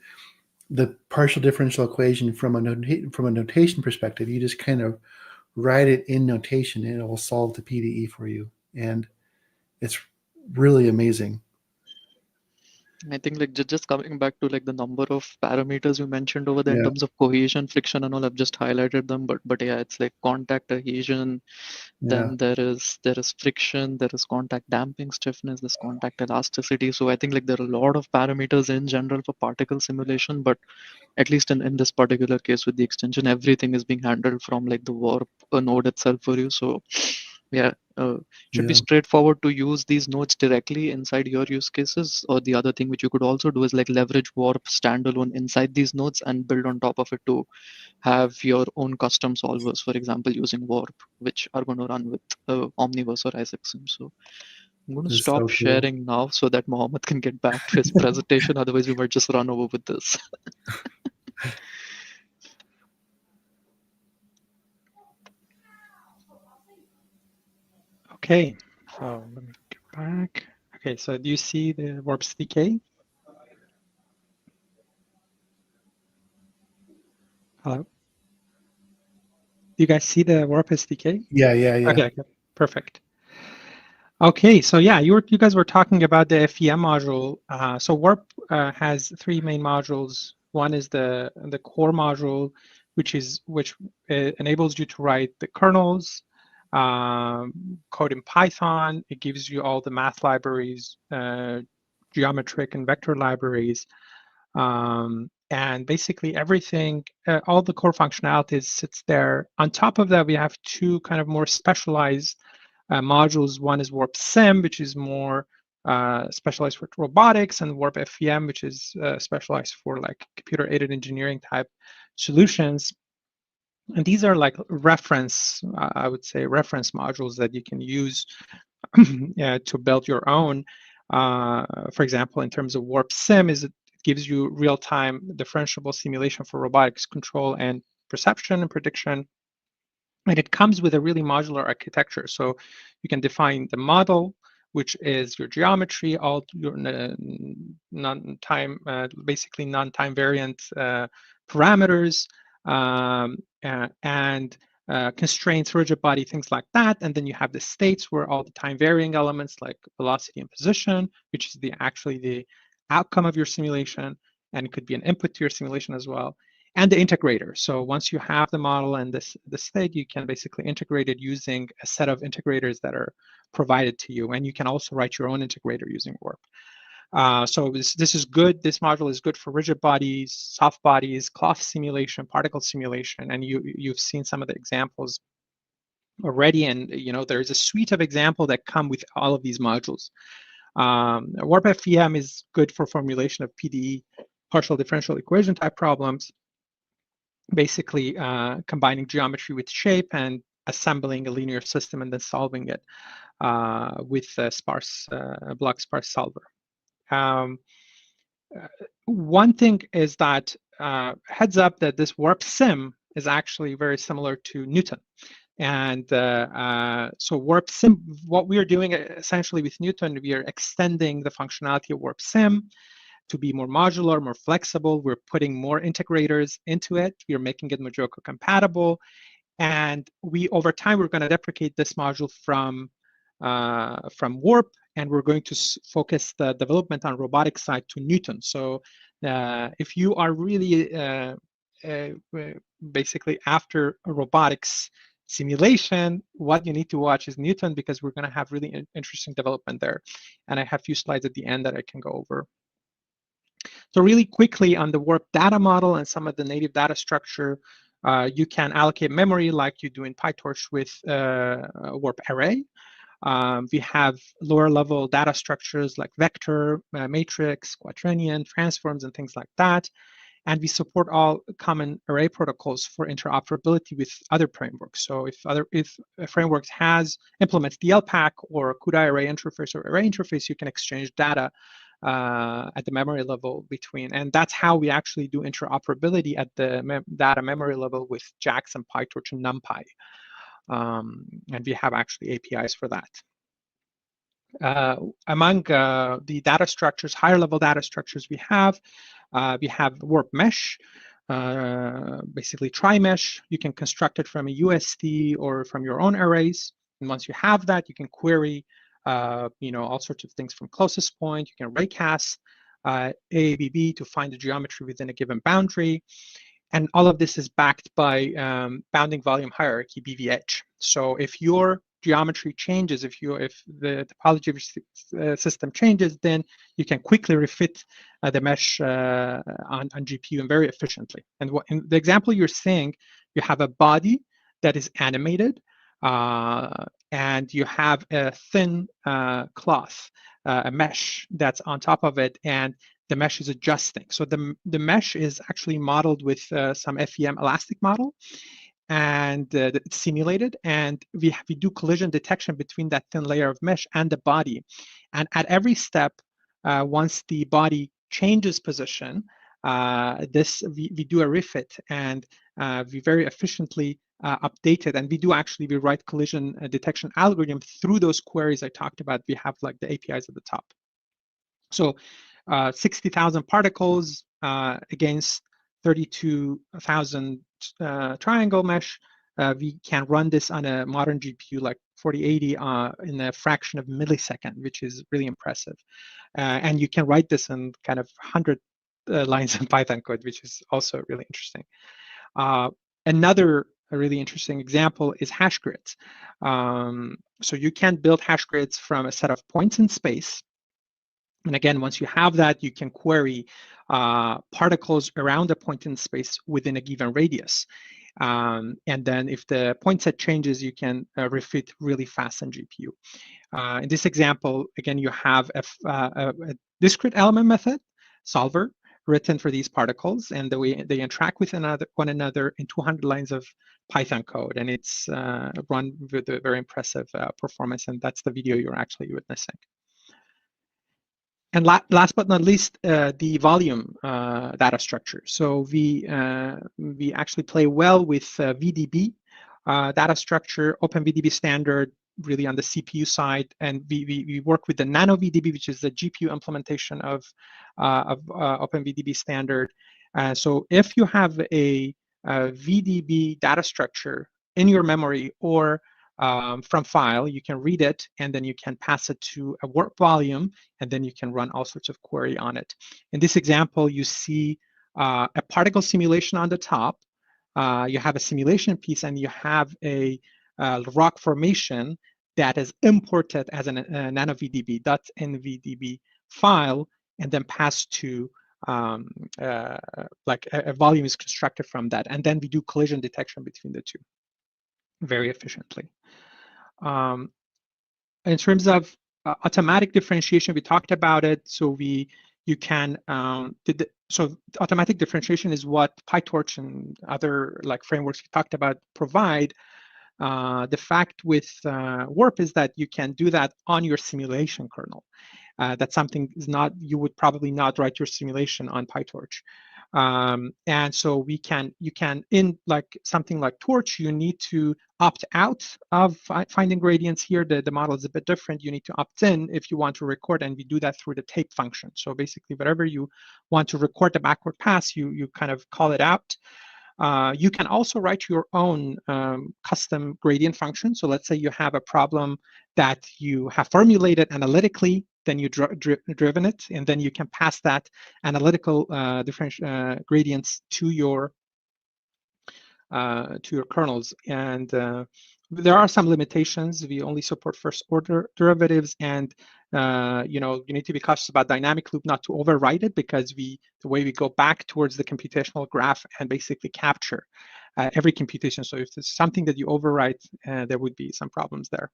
the partial differential equation from a notation perspective, you just kind of write it in notation and it will solve the PDE for you. And it's really amazing. I think like just coming back to like the number of parameters you mentioned over there in Yeah. terms of cohesion, friction, and all, I've just highlighted them. But yeah, it's like contact adhesion. Then there is friction, there is contact damping stiffness, there's contact elasticity. So I think like there are a lot of parameters in general for particle simulation, but at least in this particular case with the extension, everything is being handled from like the Warp node itself for you. So yeah, should be straightforward to use these nodes directly inside your use cases. Or the other thing which you could also do is like leverage Warp standalone inside these nodes and build on top of it to have your own custom solvers, for example, using Warp, which are going to run with Omniverse or ISACSIM. So I'm going to stop so cool. sharing now so that Mohammed can get back to his presentation. Otherwise, we might just run over with this. Okay, so let me get back. Okay, so do you see the Warp SDK? Hello? Do you guys see the Warp SDK? Yeah. Okay, perfect. Okay, so yeah, you guys were talking about the FEM module. So Warp has three main modules. One is the core module, which enables you to write the kernels, code in Python. It gives you all the math libraries, geometric and vector libraries, and basically everything, all the core functionalities sits there. On top of that, we have two kind of more specialized modules. One is Warp Sim, which is more specialized for robotics, and Warp FEM, which is specialized for like computer-aided engineering type solutions. And these are like reference, I would say, reference modules that you can use to build your own. For example, in terms of Warp Sim, it gives you real-time differentiable simulation for robotics control and perception and prediction. And it comes with a really modular architecture. So you can define the model, which is your geometry, all your basically non-time variant parameters, and constraints, rigid body, things like that. And then you have the states where all the time varying elements like velocity and position, which is actually the outcome of your simulation, and it could be an input to your simulation as well. And the integrator. So once you have the model and the state, you can basically integrate it using a set of integrators that are provided to you. And you can also write your own integrator using Warp. So this is good. This module is good for rigid bodies, soft bodies, cloth simulation, particle simulation. And you've seen some of the examples already. And there's a suite of examples that come with all of these modules. Warp FEM is good for formulation of PDE, partial differential equation type problems, basically combining geometry with shape and assembling a linear system and then solving it with a block sparse solver. One thing is that heads up that this Warp Sim is actually very similar to Newton. And so Warp Sim, what we are doing essentially with Newton, we are extending the functionality of Warp Sim to be more modular, more flexible. We're putting more integrators into it. We're making it Mojoko compatible. And over time, we're going to deprecate this module from Warp, and we're going to focus the development on robotics side to Newton. So if you are really basically after a robotics simulation, what you need to watch is Newton, because we're going to have really interesting development there. And I have a few slides at the end that I can go over. So really quickly on the Warp data model and some of the native data structure, You can allocate memory like you do in PyTorch with Warp Array. We have lower level data structures like vector, matrix, quaternion, transforms, and things like that. And we support all common array protocols for interoperability with other frameworks. So if a framework implements the LPAC or CUDA array interface or array interface, you can exchange data at the memory level between. And that's how we actually do interoperability at the data memory level with JAX and PyTorch and NumPy. And we have actually APIs for that. Among the data structures, higher level data structures we have Warp Mesh, basically tri-mesh. You can construct it from a USD or from your own arrays. And once you have that, you can query all sorts of things from closest point. You can raycast AABB to find the geometry within a given boundary. And all of this is backed by bounding volume hierarchy, BVH. So if your geometry changes, if the topology of your system changes, then you can quickly refit the mesh on GPU and very efficiently. And in the example you're seeing, you have a body that is animated, and you have a thin cloth, a mesh that's on top of it, and the mesh is adjusting. So the mesh is actually modeled with some FEM elastic model, and it's simulated, and we do collision detection between that thin layer of mesh and the body. And at every step, once the body changes position, we do a refit, and we very efficiently update it. And we write collision detection algorithm through those queries I talked about. We have like the APIs at the top. So 60,000 particles against 32,000 triangle mesh. We can run this on a modern GPU like 4080 in a fraction of a millisecond, which is really impressive. And you can write this in kind of 100 lines of Python code, which is also really interesting. Another really interesting example is hash grids. So you can build hash grids from a set of points in space. And again, once you have that, you can query particles around a point in space within a given radius. And then if the point set changes, you can refit really fast on GPU. In this example, again, you have a discrete element method solver written for these particles, and the way they interact with one another in 200 lines of Python code. And it's run with a very impressive performance, and that's the video you're actually witnessing. And last but not least, the volume data structure. So we actually play well with VDB data structure, OpenVDB standard, really on the CPU side, and we work with the Nano VDB, which is the GPU implementation of OpenVDB standard. So if you have a VDB data structure in your memory or from file, you can read it, and then you can pass it to a Warp volume, and then you can run all sorts of query on it. In this example, you see a particle simulation on the top. You have a simulation piece, and you have a rock formation that is imported as a nanovdb.nvdb file, and then passed to like a volume is constructed from that. And then we do collision detection between the two very efficiently. In terms of automatic differentiation, we talked about it. So so automatic differentiation is what PyTorch and other like frameworks we talked about provide. The fact with Warp is that you can do that on your simulation kernel. That's something you would probably not write your simulation on PyTorch. And so you can in like something like Torch, you need to opt out of finding gradients. Here the model is a bit different. You need to opt in if you want to record, and we do that through the tape function. So basically, whatever you want to record the backward pass, you kind of call it out. You can also write your own custom gradient function. So let's say you have a problem that you have formulated analytically, then you driven it, and then you can pass that analytical gradients to your kernels. And there are some limitations. We only support first order derivatives, and you need to be cautious about dynamic loop not to overwrite it, because the way we go back towards the computational graph and basically capture every computation. So if there's something that you overwrite, there would be some problems there.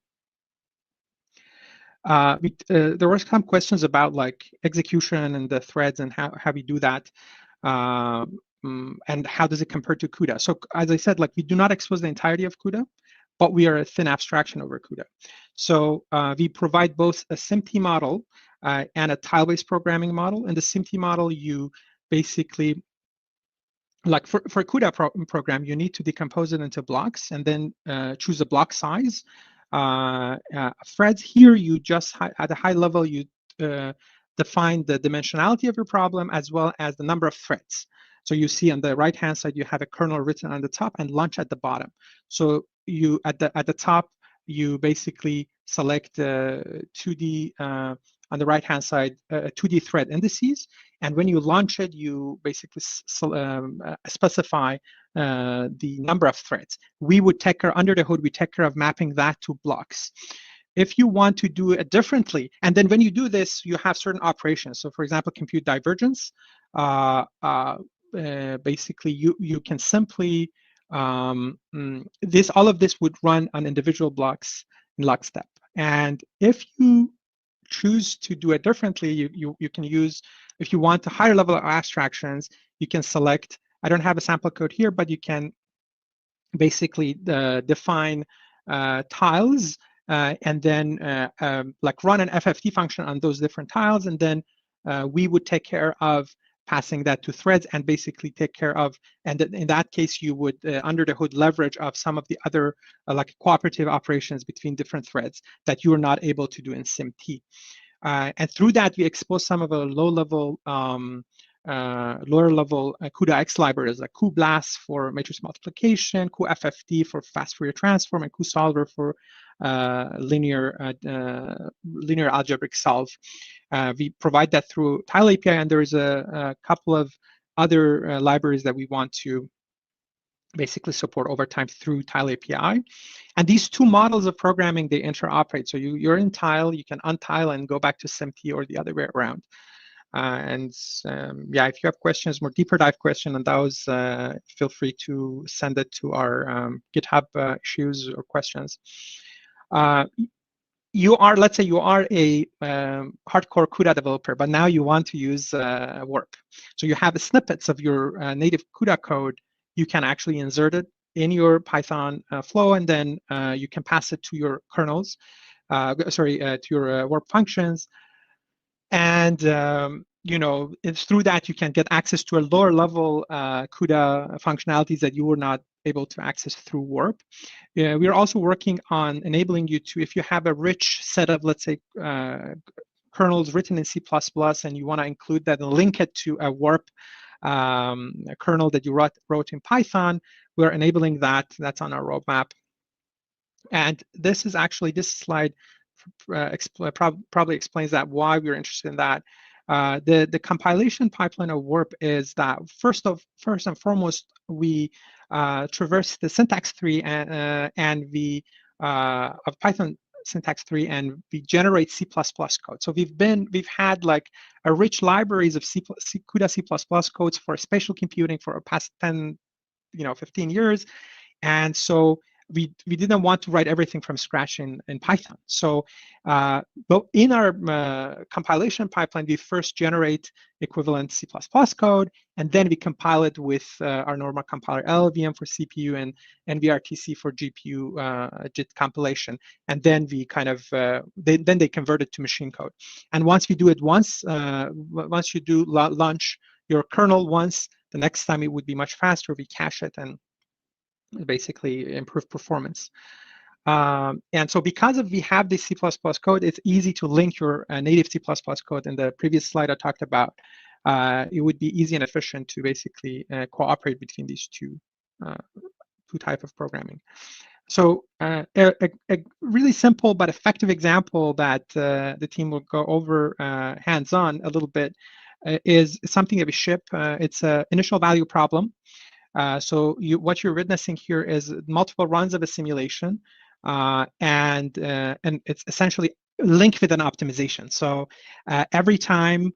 There were some questions about like execution and the threads and how we do that. And how does it compare to CUDA? So as I said, like we do not expose the entirety of CUDA, but we are a thin abstraction over CUDA. So we provide both a SIMT model and a tile-based programming model. In the SIMT model, you basically, like for a CUDA program, you need to decompose it into blocks and then choose a block size. Threads here, you just at a high level, you define the dimensionality of your problem as well as the number of threads. So you see on the right-hand side, you have a kernel written on the top and launch at the bottom. So you at the top, you basically select 2D on the right-hand side, 2D thread indices. And when you launch it, you basically specify the number of threads. We would take care, under the hood, we take care of mapping that to blocks. If you want to do it differently, and then when you do this, you have certain operations. So for example, compute divergence, basically you can simply, all of this would run on individual blocks in lockstep. And if you choose to do it differently, you can use, if you want a higher level of abstractions, you can select, I don't have a sample code here, but you can basically define tiles and then like run an FFT function on those different tiles, and then we would take care of passing that to threads and basically take care of, and in that case, you would, under the hood, leverage of some of the other like cooperative operations between different threads that you are not able to do in SIMT. And through that, we expose some of the lower-level CUDA X libraries, like cuBLAS for matrix multiplication, cuFFT for fast Fourier transform, and cuSolver for linear algebraic solve. We provide that through Tile API, and there is a couple of other libraries that we want to basically support over time through Tile API. And these two models of programming, they interoperate. So you're in Tile, you can untile and go back to SIMT or the other way around. Yeah, if you have questions, more deeper dive question on those, feel free to send it to our GitHub issues or questions. Let's say you are a hardcore CUDA developer, but now you want to use Warp. So you have snippets of your native CUDA code. You can actually insert it in your Python flow, and then you can pass it to your kernels, to your Warp functions. And it's through that you can get access to a lower level CUDA functionalities that you were not able to access through Warp. We are also working on enabling you to, if you have a rich set of, let's say, kernels written in C++, and you want to include that and link it to a Warp kernel that you wrote in Python, we're enabling that. That's on our roadmap. And this is actually, this slide probably explains that, why we're interested in that. The compilation pipeline of Warp is that first and foremost, we traverse the syntax tree and the of Python syntax tree, and we generate C++ code. So we've had like a rich libraries of CUDA C++ codes for spatial computing for the past 10, 15 years, and so we didn't want to write everything from scratch in Python. So, but in our compilation pipeline, we first generate equivalent C++ code, and then we compile it with our normal compiler LLVM for CPU and NVRTC for GPU JIT compilation. And then we kind of, then they convert it to machine code. And once we do it once you do launch your kernel once, the next time it would be much faster. We cache it and basically improve performance. And so because we have this C++ code, it's easy to link your native C++ code. In the previous slide I talked about, it would be easy and efficient to basically cooperate between these two type of programming. So a really simple but effective example that the team will go over hands-on a little bit is something that we ship. It's an initial value problem. So what you're witnessing here is multiple runs of a simulation. and it's essentially linked with an optimization. So every time,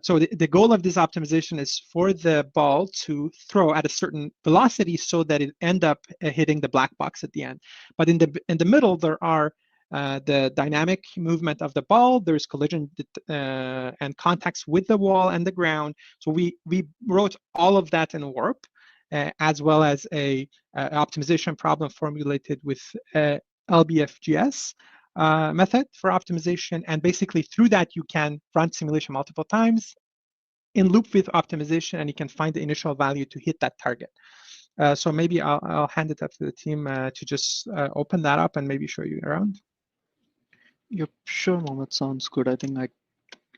so the goal of this optimization is for the ball to throw at a certain velocity so that it end up hitting the black box at the end. But in the middle, there are the dynamic movement of the ball. There's collision and contacts with the wall and the ground. So we wrote all of that in Warp, as well as a optimization problem formulated with LBFGS method for optimization. And basically through that, you can run simulation multiple times in loop with optimization, and you can find the initial value to hit that target. So maybe I'll hand it up to the team to just open that up and maybe show you around. Yep, sure, Mohammed. Sounds good. I think I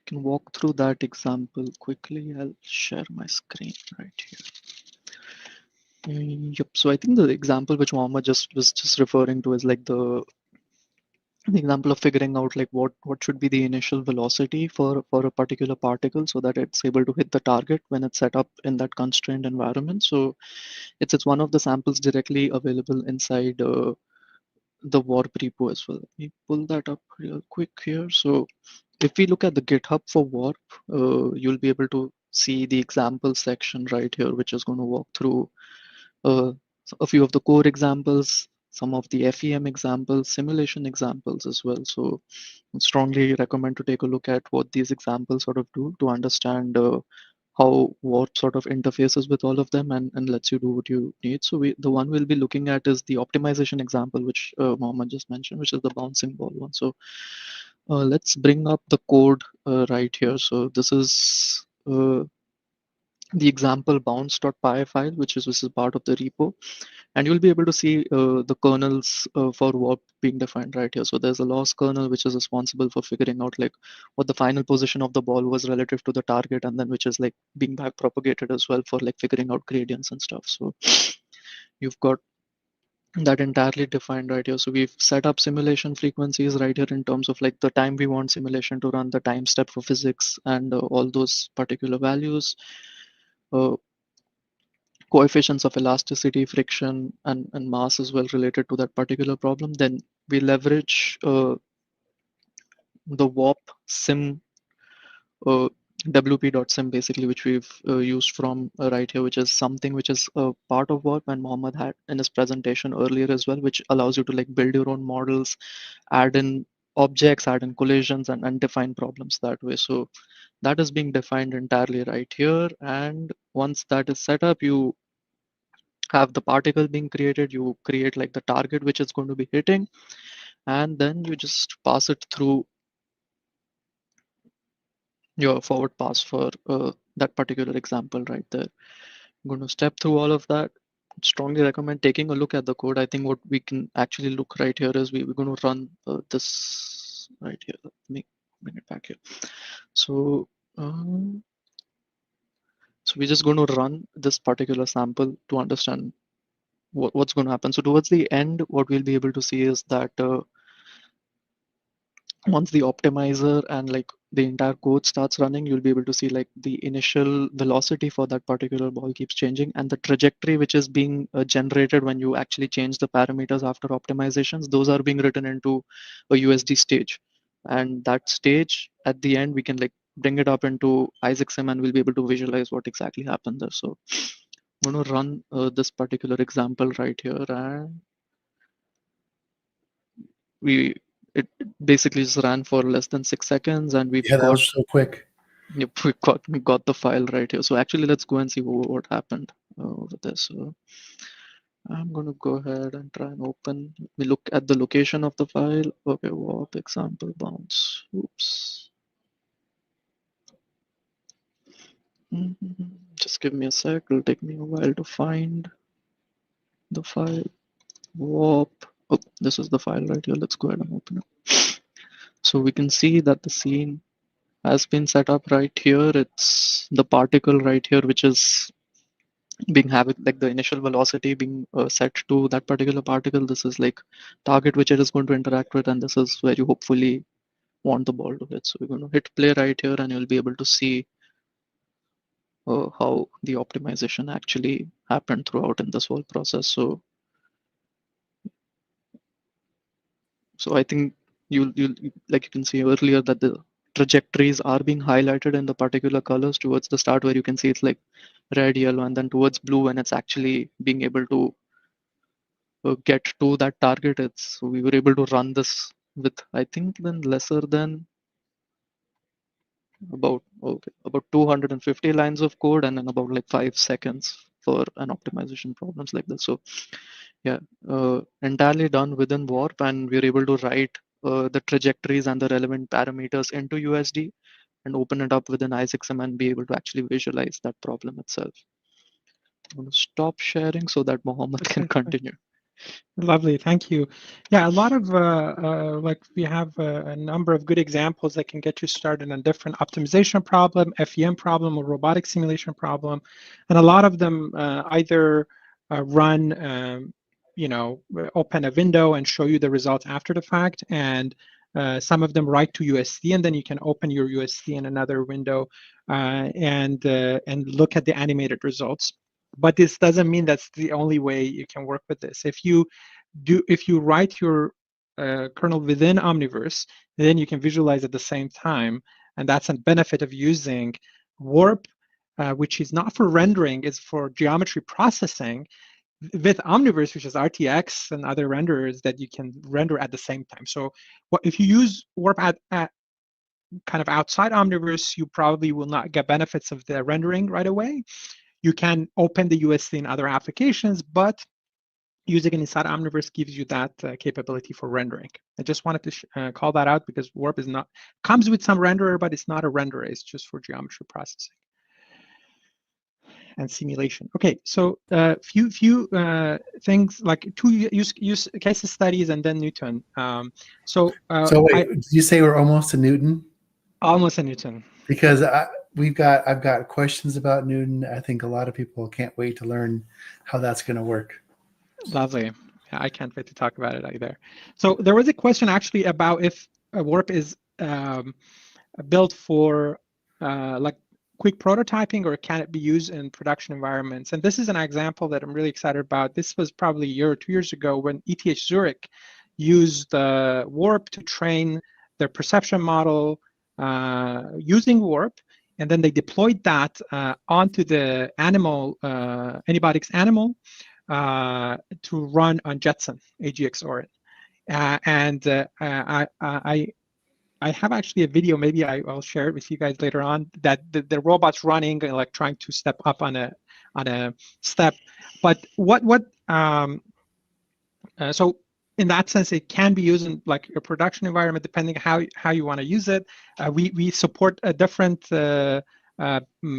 can walk through that example quickly. I'll share my screen right here. Yep. So I think the example which Mohammed was just referring to is like the example of figuring out like what should be the initial velocity for a particular particle so that it's able to hit the target when it's set up in that constrained environment. So it's one of the samples directly available inside the Warp repo as well. Let me pull that up real quick here. So if we look at the GitHub for Warp, you'll be able to see the example section right here, which is going to walk through a few of the core examples, some of the FEM examples, simulation examples as well. So I strongly recommend to take a look at what these examples sort of do to understand how Warp sort of interfaces with all of them and lets you do what you need. So the one we'll be looking at is the optimization example, which Mohammed just mentioned, which is the bouncing ball one. So let's bring up the code right here. So this is the example bounce.py file, which is part of the repo, and you'll be able to see the kernels for Warp being defined right here. So there's a loss kernel which is responsible for figuring out like what the final position of the ball was relative to the target, and then which is like being back propagated as well for like figuring out gradients and stuff. So you've got that entirely defined right here. So we've set up simulation frequencies right here in terms of like the time we want simulation to run, the time step for physics, and all those particular values. Coefficients of elasticity, friction, and mass as well related to that particular problem. Then we leverage the Warp sim wp.sim basically, which we've used from right here, which is something which is part of Warp, and Mohammed had in his presentation earlier as well, which allows you to like build your own models, add in objects, add in collisions, and define problems that way. So that is being defined entirely right here. And once that is set up, you have the particle being created, you create like the target which it's going to be hitting, and then you just pass it through your forward pass for that particular example right there. I'm going to step through all of that. Strongly recommend taking a look at the code. I think what we can actually look right here is we're going to run this right here. Let me bring it back here. So so we're just going to run this particular sample to understand what's going to happen. So towards the end, what we'll be able to see is that once the optimizer and like the entire code starts running, you'll be able to see like the initial velocity for that particular ball keeps changing, and the trajectory which is being generated when you actually change the parameters after optimizations, those are being written into a USD stage. And that stage at the end, we can like bring it up into IsaacSim and we'll be able to visualize what exactly happened there. So I'm going to run this particular example right here, and it basically just ran for less than 6 seconds, and we've Yeah, that got was so quick. yep, we got the file right here. So actually, let's go and see what happened over there. So I'm going to go ahead and try and open. We look at the location of the file. Okay, warp example bounce. Oops. Just give me a sec. It'll take me a while to find the file. Warp. Oh, this is the file right here. Let's go ahead and open it. So we can see that the scene has been set up right here. It's the particle right here, which is being having like the initial velocity being set to that particular particle. This is like target which it is going to interact with, and this is where you hopefully want the ball to hit. So we're going to hit play right here, and you'll be able to see how the optimization actually happened throughout in this whole process. So So I think you like you can see earlier that the trajectories are being highlighted in the particular colors towards the start, where you can see it's like red, yellow, and then towards blue when it's actually being able to get to that target. It's so we were able to run this with, I think, then lesser than about 250 lines of code, and then about like 5 seconds for an optimization problems like this. So yeah, entirely done within Warp, and we're able to write the trajectories and the relevant parameters into USD and open it up within ISXM and be able to actually visualize that problem itself. I'm going to stop sharing so that Mohammed can continue. Lovely, thank you. Yeah, a lot of like we have a number of good examples that can get you started on different optimization problem, FEM problem, or robotic simulation problem, and a lot of them either run, you know, open a window and show you the results after the fact, and some of them write to USD, and then you can open your USD in another window and look at the animated results. But this doesn't mean that's the only way you can work with this. If you write your kernel within Omniverse, then you can visualize at the same time, and that's a benefit of using Warp, which is not for rendering, it's for geometry processing, with Omniverse, which is RTX and other renderers that you can render at the same time. So if you use Warp at kind of outside Omniverse, you probably will not get benefits of the rendering right away. You can open the USD in other applications, but using it inside Omniverse gives you that capability for rendering. I just wanted to call that out because Warp is not, comes with some renderer, but it's not a renderer. It's just for geometry processing and simulation. Okay, so few things like two use case studies and then Newton. So wait, did you say we're almost to Newton? Almost a Newton. Because I've got questions about Newton. I think a lot of people can't wait to learn how that's going to work. Lovely. Yeah, I can't wait to talk about it either. So there was a question actually about if Warp is built for like quick prototyping, or can it be used in production environments? And this is an example that I'm really excited about. This was probably a year or 2 years ago when ETH Zurich used Warp to train their perception model using Warp, and then they deployed that onto the animal, Anybotics animal, to run on Jetson AGX Orin. I have actually a video, maybe I'll share it with you guys later on, that the robot's running and like trying to step up on a step. But so in that sense, it can be used in like a production environment, depending how you want to use it. We support a different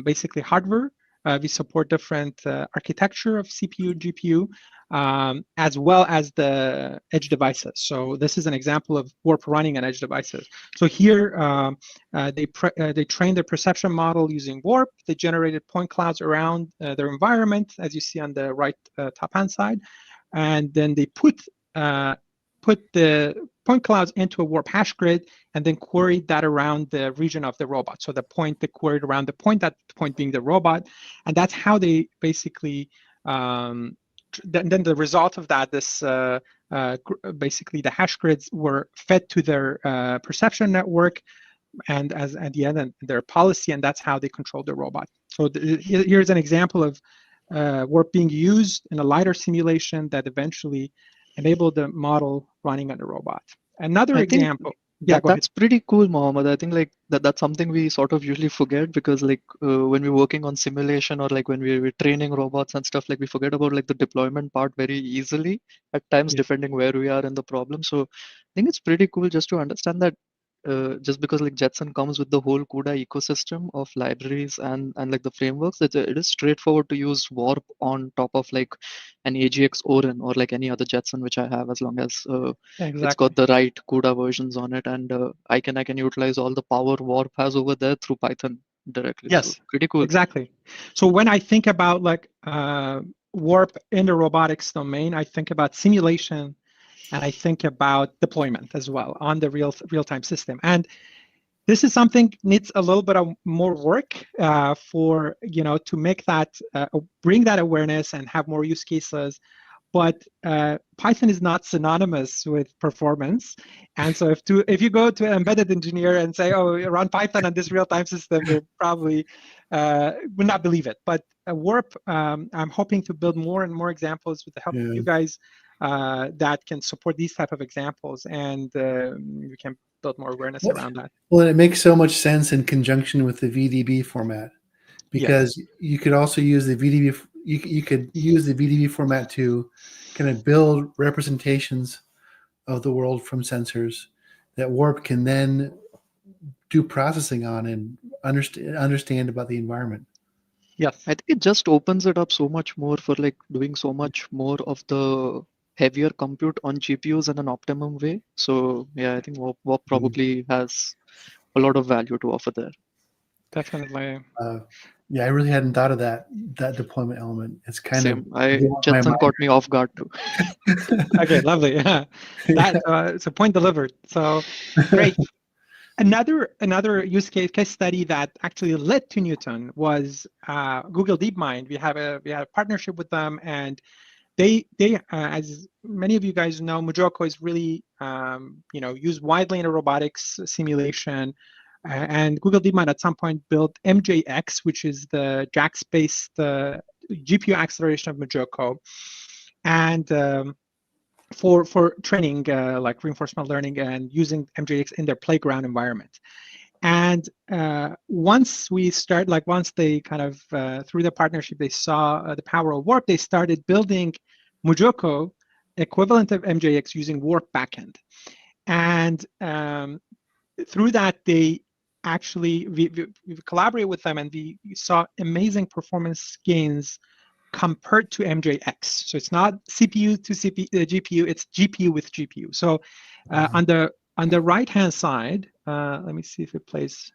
basically hardware. We support different architecture of CPU, GPU, as well as the edge devices. So this is an example of Warp running on edge devices. So here they trained their perception model using Warp. They generated point clouds around their environment, as you see on the right top-hand side, and then they put the point clouds into a Warp hash grid and then queried that around the region of the robot. So the point they queried around the point, that point being the robot, and that's how they basically then the result of that, this basically the hash grids were fed to their perception network, and as at the end their policy, and that's how they control the robot. So here's an example of Warp being used in a lighter simulation that eventually enabled the model running on the robot. Another example. Yeah, that's pretty cool, Mohammed. I think like that's something we sort of usually forget, because like when we're working on simulation, or like when we're training robots and stuff, like we forget about like the deployment part very easily at times, depending where we are in the problem. So I think it's pretty cool just to understand that just because like Jetson comes with the whole CUDA ecosystem of libraries and like the frameworks, it is straightforward to use Warp on top of like an AGX Orin or like any other Jetson which I have, as long as it's got the right CUDA versions on it, and I can utilize all the power Warp has over there through Python directly. Yes, so pretty cool. Exactly. So when I think about like Warp in the robotics domain, I think about simulation, and I think about deployment as well on the real-time system. And this is something needs a little bit of more work for, to make that, bring that awareness and have more use cases. but Python is not synonymous with performance. And so if you go to an embedded engineer and say, oh, run Python on this real-time system, they probably would not believe it. But Warp, I'm hoping to build more and more examples with the help of you guys that can support these type of examples, and we can build more awareness around that. Well, it makes so much sense in conjunction with the VDB format, because you could also use the VDB. You could use the VDB format to kind of build representations of the world from sensors that Warp can then do processing on and understand about the environment. Yes, I think it just opens it up so much more for like doing so much more of the heavier compute on GPUs in an optimum way. So yeah, I think Warp probably has a lot of value to offer there. definitely. Yeah, I really hadn't thought of that deployment element. It's kind Same. of Jensen caught me off guard too. Okay, lovely. Yeah, that so point delivered. So great. Another use case study that actually led to Newton was Google DeepMind. We had a partnership with them, and they as many of you guys know, Mujoko is really used widely in a robotics simulation. And Google DeepMind at some point built MJX, which is the JAX-based GPU acceleration of Mujoko, and for training like reinforcement learning and using MJX in their playground environment. And once they kind of through the partnership, they saw the power of Warp, they started building Mujoko equivalent of MJX using Warp backend. And through that, they actually we collaborated with them, and we saw amazing performance gains compared to MJX. So it's not CPU to GPU, it's GPU with GPU. So on the right hand side, let me see if it plays.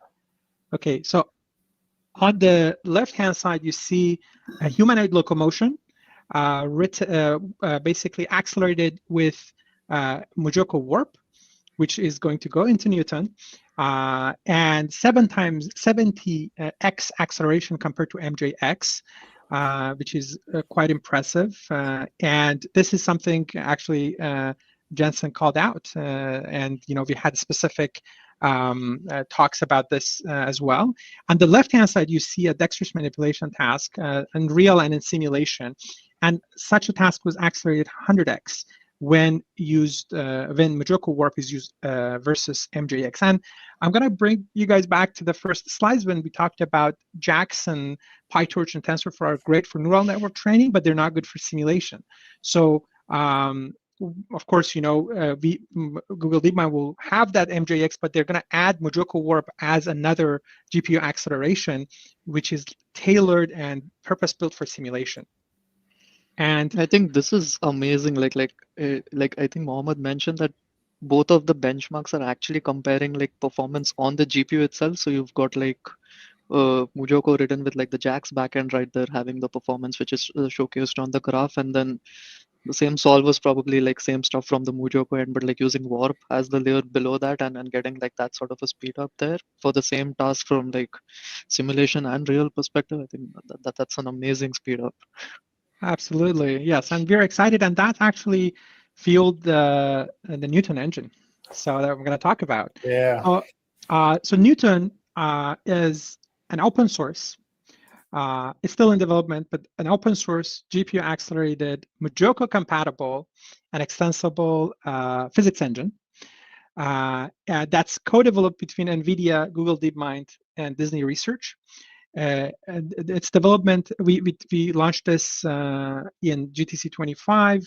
Okay, so on the left hand side, you see a humanoid locomotion basically accelerated with Mujoko Warp, which is going to go into Newton, and 70x acceleration compared to MJX, which is quite impressive. And this is something actually Jensen called out, and we had specific talks about this as well. On the left-hand side, you see a dexterous manipulation task in real and in simulation, and such a task was accelerated 100x when Mujoko Warp is used versus MJX. And I'm going to bring you guys back to the first slides when we talked about JAX and PyTorch and TensorFlow are great for neural network training, but they're not good for simulation. So of course, Google DeepMind will have that MJX, but they're going to add Mujoko Warp as another GPU acceleration, which is tailored and purpose-built for simulation. And I think this is amazing. Like I think Mohammed mentioned that both of the benchmarks are actually comparing like performance on the GPU itself. So you've got like Mujoko written with like the JAX backend right there, having the performance which is showcased on the graph, and then the same solvers probably like same stuff from the Mujoko end, but like using Warp as the layer below that, and getting like that sort of a speed up there for the same task from like simulation and real perspective. I think that's an amazing speed up. Absolutely, yes, and we're excited, and that actually fueled the Newton engine, so that we're going to talk about. Yeah. So Newton is an open source. It's still in development, but an open source GPU accelerated, Mujoko compatible, and extensible physics engine that's co-developed between NVIDIA, Google DeepMind, and Disney Research. And its development, we launched this in GTC 25,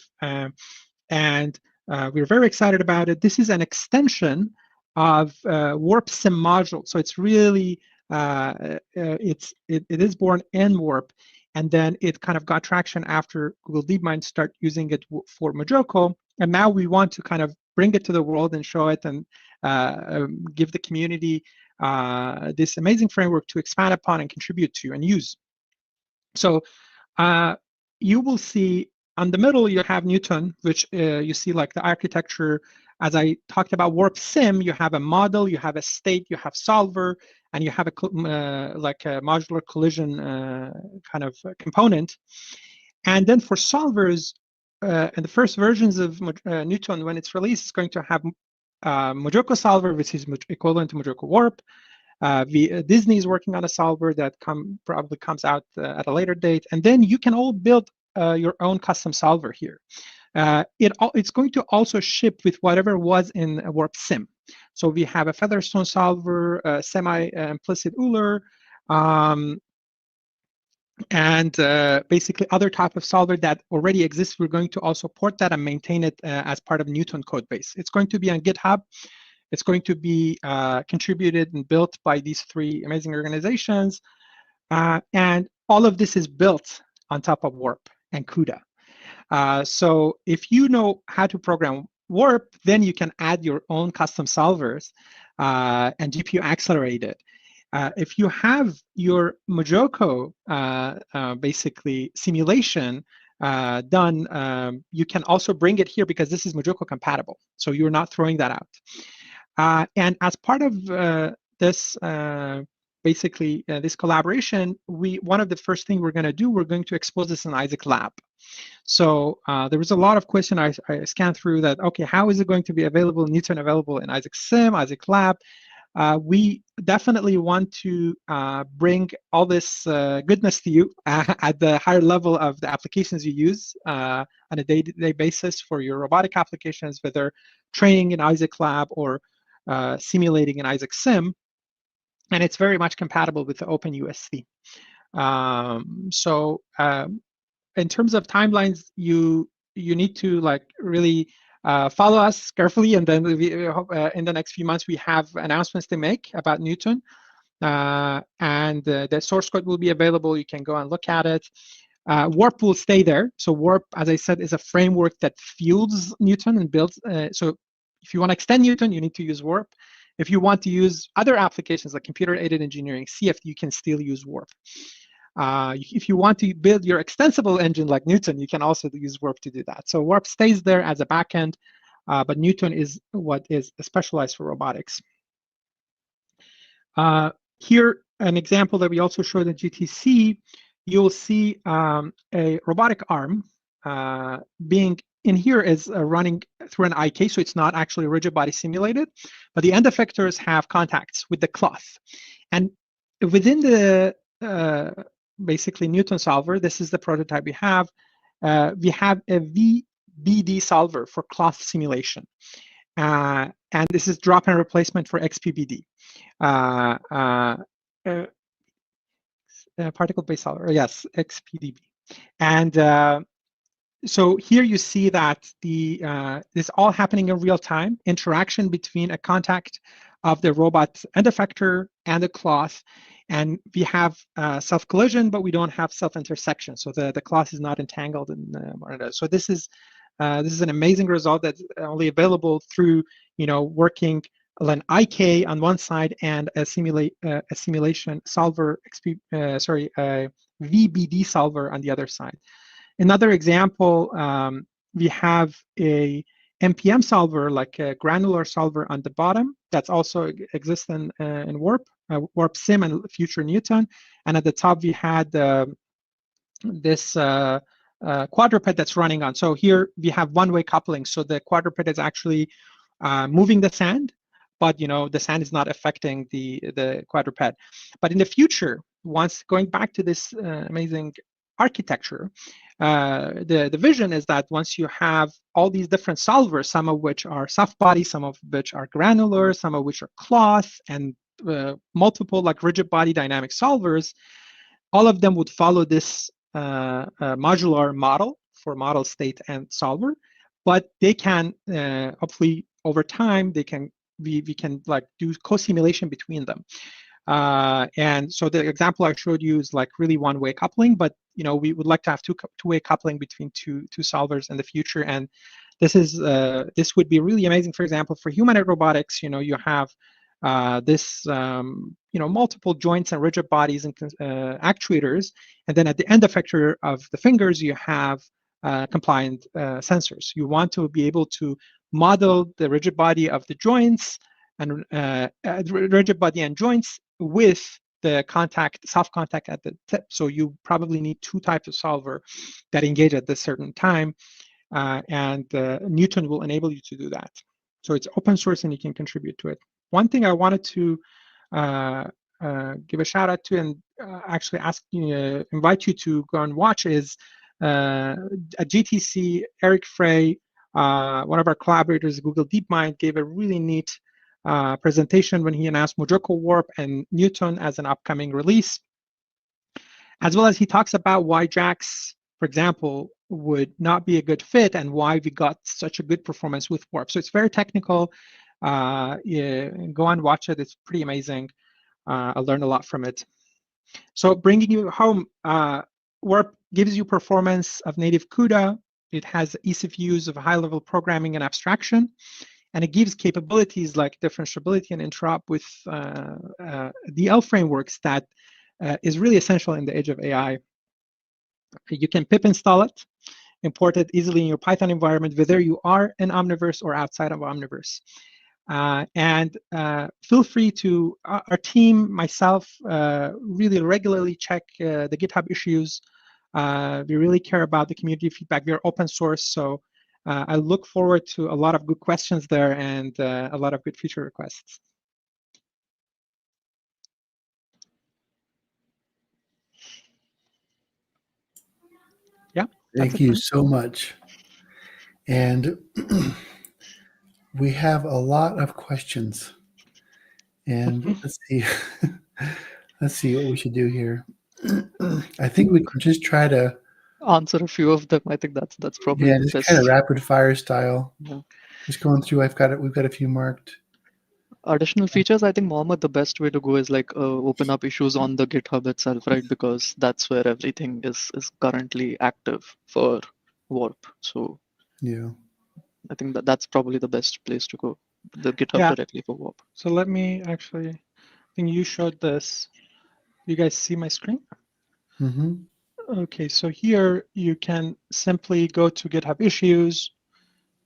and we're very excited about it. This is an extension of Warp Sim module, so it's really it is born in Warp, and then it kind of got traction after Google DeepMind start using it for Mujoko, and now we want to kind of bring it to the world and show it and give the community this amazing framework to expand upon and contribute to and use. So you will see on the middle, you have Newton, which you see like the architecture. As I talked about Warp Sim, you have a model, you have a state, you have solver, and you have like a modular collision kind of component. And then for solvers, and the first versions of Newton, when it's released, it's going to have Mojoko solver, which is equivalent to Mojoko Warp. Disney is working on a solver that probably comes out at a later date, and then you can all build your own custom solver here. It's going to also ship with whatever was in Warp Sim. So we have a Featherstone solver, a semi-implicit Euler, and basically other type of solver that already exists. We're going to also port that and maintain it as part of Newton code base. It's going to be on GitHub. It's going to be contributed and built by these three amazing organizations. And all of this is built on top of Warp and CUDA. So if you know how to program Warp, then you can add your own custom solvers and GPU accelerate it. If you have your Mojoko basically simulation done, you can also bring it here because this is Mojoko compatible. So you're not throwing that out. And as part of this this collaboration, one of the first things we're going to do, we're going to expose this in Isaac Lab. So there was a lot of question I scanned through that, okay, how is it going to be available, Newton available in Isaac Sim, Isaac Lab? We definitely want to bring all this goodness to you at the higher level of the applications you use on a day-to-day basis for your robotic applications, whether training in Isaac Lab or simulating in Isaac Sim. And it's very much compatible with the OpenUSD. In terms of timelines, you need to really follow us carefully, and then in the next few months we have announcements to make about Newton, and the source code will be available. You can go and look at it. Warp will stay there. So Warp, as I said, is a framework that fuels Newton and builds. So if you want to extend Newton, you need to use Warp. If you want to use other applications like computer-aided engineering, CFD, you can still use Warp. If you want to build your extensible engine like Newton, you can also use Warp to do that. So Warp stays there as a backend, but Newton is what is specialized for robotics. Here, an example that we also showed at GTC, you'll see a robotic arm being in here is running through an IK, so it's not actually rigid body simulated, but the end effectors have contacts with the cloth. And within the basically Newton solver, this is the prototype we have a VBD solver for cloth simulation. And this is drop-in replacement for XPBD. Particle-based solver, yes, XPDB. And so here you see that this all happening in real time, interaction between a contact of the robot end effector and the cloth. And we have self-collision, but we don't have self-intersection. So the cloth is not entangled in so this is an amazing result that's only available through working an IK on one side and a simulation solver, VBD solver on the other side. Another example, we have a MPM solver, like a granular solver on the bottom, that's also exists in Warp, Warp Sim and future Newton. And at the top, we had this quadruped that's running on. So here we have one-way coupling. So the quadruped is actually moving the sand, but the sand is not affecting the quadruped. But in the future, once going back to this amazing architecture, the vision is that once you have all these different solvers, some of which are soft body, some of which are granular, some of which are cloth, and multiple like rigid body dynamic solvers, all of them would follow this modular model for model, state, and solver. But they can hopefully over time we can like do co-simulation between them. And so the example I showed you is like really one-way coupling, but we would like to have two-way coupling between two solvers in the future. And this would be really amazing. For example, for humanoid robotics, you have this multiple joints and rigid bodies and actuators, and then at the end effector of the fingers you have compliant sensors. You want to be able to model the rigid body of the joints and rigid body and joints with the soft contact at the tip. So you probably need two types of solver that engage at this certain time. and Newton will enable you to do that. So it's open source and you can contribute to it. One thing I wanted to give a shout out to and actually invite you to go and watch is at GTC, Eric Frey, one of our collaborators, Google DeepMind, gave a really neat presentation when he announced Mojoko Warp and Newton as an upcoming release, as well as he talks about why JAX, for example, would not be a good fit and why we got such a good performance with Warp. So it's very technical. Yeah, go and watch it. It's pretty amazing. I learned a lot from it. So bringing you home, Warp gives you performance of native CUDA. It has ease of use of high-level programming and abstraction, and it gives capabilities like differentiability and interop with DL frameworks that is really essential in the age of AI. You can pip install it, import it easily in your Python environment, whether you are in Omniverse or outside of Omniverse. And feel free to, our team, myself, really regularly check the GitHub issues. We really care about the community feedback. We are open source, so I look forward to a lot of good questions there and a lot of good feature requests. Yeah. Thank you so much. And we have a lot of questions. And let's see. Let's see what we should do here. I think we can just try to answer a few of them. I think that's probably the just best. kind of rapid fire style. Yeah. Just going through. We've got a few marked. Additional features, I think, Mohammed, the best way to go is like open up issues on the GitHub itself, right? Because that's where everything is currently active for Warp. So Yeah. I think that's probably the best place to go, the GitHub directly for Warp. So let me actually, I think you showed this. You guys see my screen? Mm-hmm. Okay, so here you can simply go to GitHub issues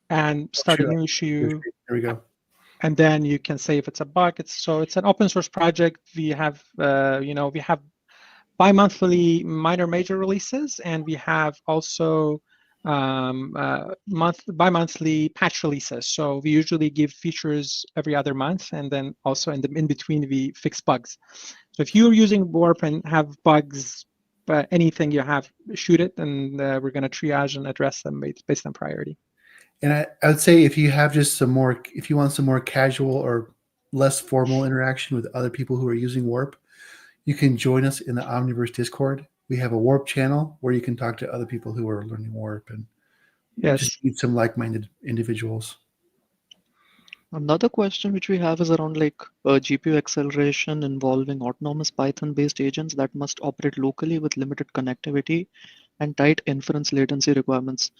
and start a new issue. There we go. And then you can say if it's a bug. It's an open source project. We have we have bi-monthly minor major releases, and we have also bi-monthly patch releases. So we usually give features every other month, and then also in between we fix bugs. So if you're using Warp and have bugs, anything you have, shoot it, and we're going to triage and address them based on priority. And I would say if you have just if you want some more casual or less formal interaction with other people who are using Warp, you can join us in the Omniverse Discord. We have a Warp channel where you can talk to other people who are learning Warp and just meet some like-minded individuals. Another question which we have is around like GPU acceleration involving autonomous Python-based agents that must operate locally with limited connectivity and tight inference latency requirements.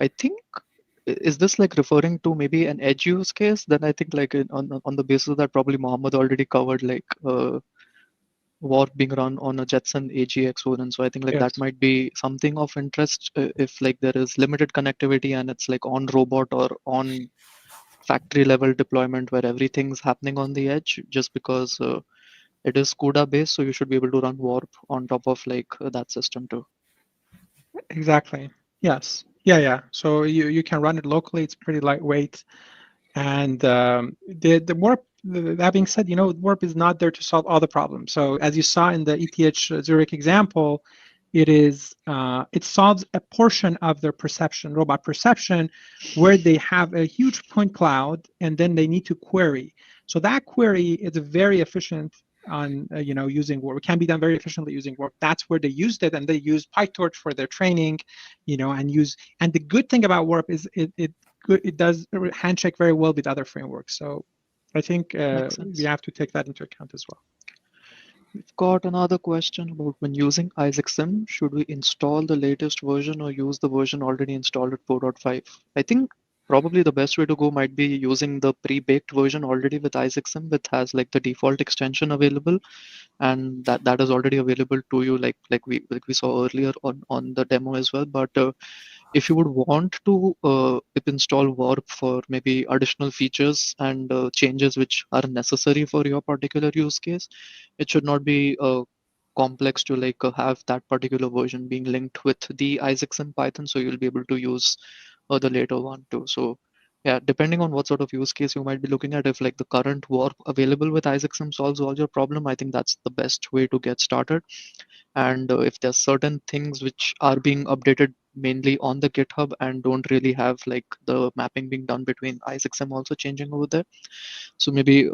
I think, is this like referring to maybe an edge use case? Then I think like on the basis that probably Mohammed already covered like Warp being run on a Jetson AGX and so I think like that might be something of interest if like there is limited connectivity and it's like on robot or on factory level deployment where everything's happening on the edge, just because it is CUDA based, so you should be able to run Warp on top of like that system too. Exactly. Yes. Yeah. So you can run it locally. It's pretty lightweight, and the Warp. That being said, Warp is not there to solve all the problems. So as you saw in the ETH Zurich example, it solves a portion of their perception, robot perception, where they have a huge point cloud and then they need to query. So that query is very efficient on using Warp. It can be done very efficiently using Warp. That's where they used it, and they used PyTorch for their training, and the good thing about Warp is it does handshake very well with other frameworks. So I think we have to take that into account as well. We've got another question about when using IsaacSim, should we install the latest version or use the version already installed at 4.5? I think probably the best way to go might be using the pre-baked version already with IsaacSim, which has like the default extension available, and that is already available to you like we saw earlier on the demo as well. But if you would want to install Warp for maybe additional features and changes which are necessary for your particular use case, it should not be complex to like have that particular version being linked with the IsaacSim Python, so you'll be able to use the later one too. So yeah, depending on what sort of use case you might be looking at, if like the current Warp available with IsaacSim solves all your problem, I think that's the best way to get started. And if there's certain things which are being updated mainly on the GitHub and don't really have like the mapping being done between IsaacSim also changing over there, so maybe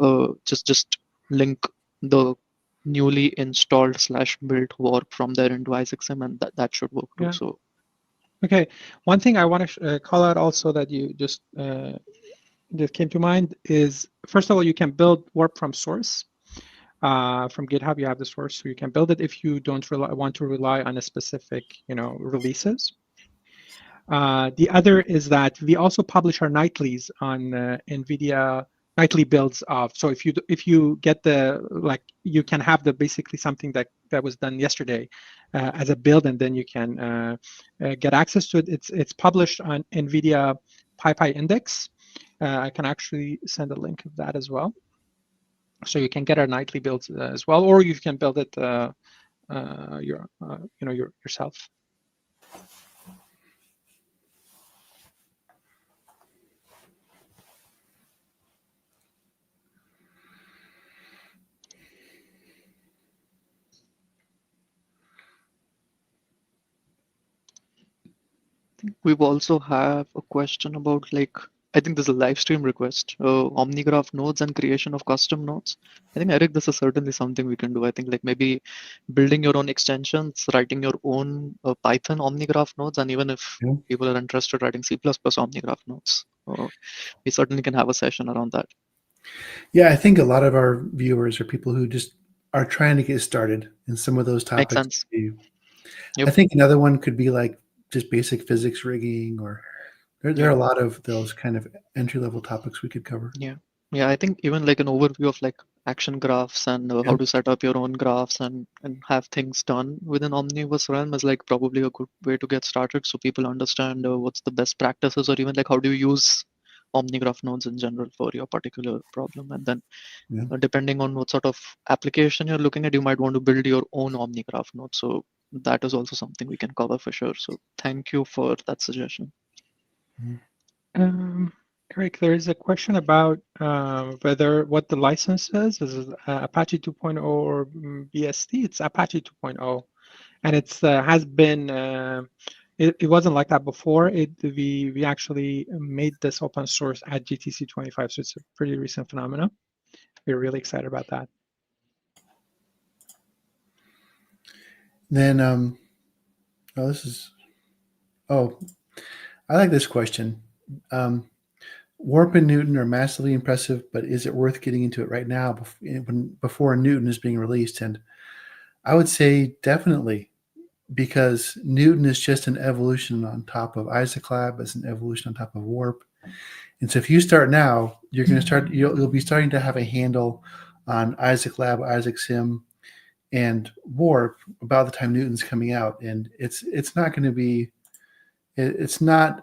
just link the newly installed / built Warp from there into IsaacSim, and that should work too. Yeah. So Okay, one thing I want to call out also that you just came to mind is, first of all, you can build Warp from source. From GitHub, you have the source, so you can build it if you don't want to rely on a specific, releases. The other is that we also publish our nightlies on NVIDIA nightly builds of. So if you get you can have basically something that was done yesterday as a build, and then you can get access to it. It's published on NVIDIA PyPy index. I can actually send a link of that as well. So you can get our nightly builds as well, or you can build it yourself. we've also have a question about like, I think there's a live stream request, OmniGraph nodes and creation of custom nodes. I think, Eric, this is certainly something we can do. I think like maybe building your own extensions, writing your own Python OmniGraph nodes, and even if people are interested writing C++ OmniGraph nodes, we certainly can have a session around that. Yeah, I think a lot of our viewers are people who just are trying to get started in some of those topics. Makes sense. Yep. I think another one could be like just basic physics rigging, or there are a lot of those kind of entry-level topics we could cover. Yeah, I think even like an overview of like action graphs and how to set up your own graphs and have things done within Omniverse realm is like probably a good way to get started, so people understand what's the best practices, or even like how do you use OmniGraph nodes in general for your particular problem. And then depending on what sort of application you're looking at, you might want to build your own OmniGraph node. So that is also something we can cover for sure. So thank you for that suggestion. Eric, there is a question about what the license is. Is it Apache 2.0 or BSD? It's Apache 2.0, and it's has been. It wasn't like that before. We actually made this open source at GTC 25, so it's a pretty recent phenomenon. We're really excited about that. Then, I like this question. Warp and Newton are massively impressive, but is it worth getting into it right now before Newton is being released? And I would say definitely, because Newton is just an evolution on top of Isaac Lab, as an evolution on top of Warp. And so if you start now, you're going to start, you'll be starting to have a handle on Isaac Lab, IsaacSim, and Warp about the time Newton's coming out. And it's not going to be, it's not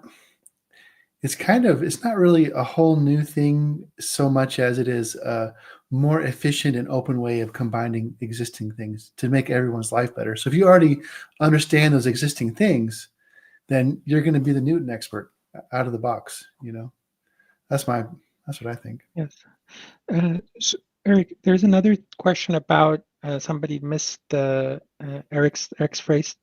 really a whole new thing so much as it is a more efficient and open way of combining existing things to make everyone's life better. So if you already understand those existing things, then you're going to be the Newton expert out of the box. That's what I think. Yes. So Eric, there's another question about somebody missed the Eric's phrase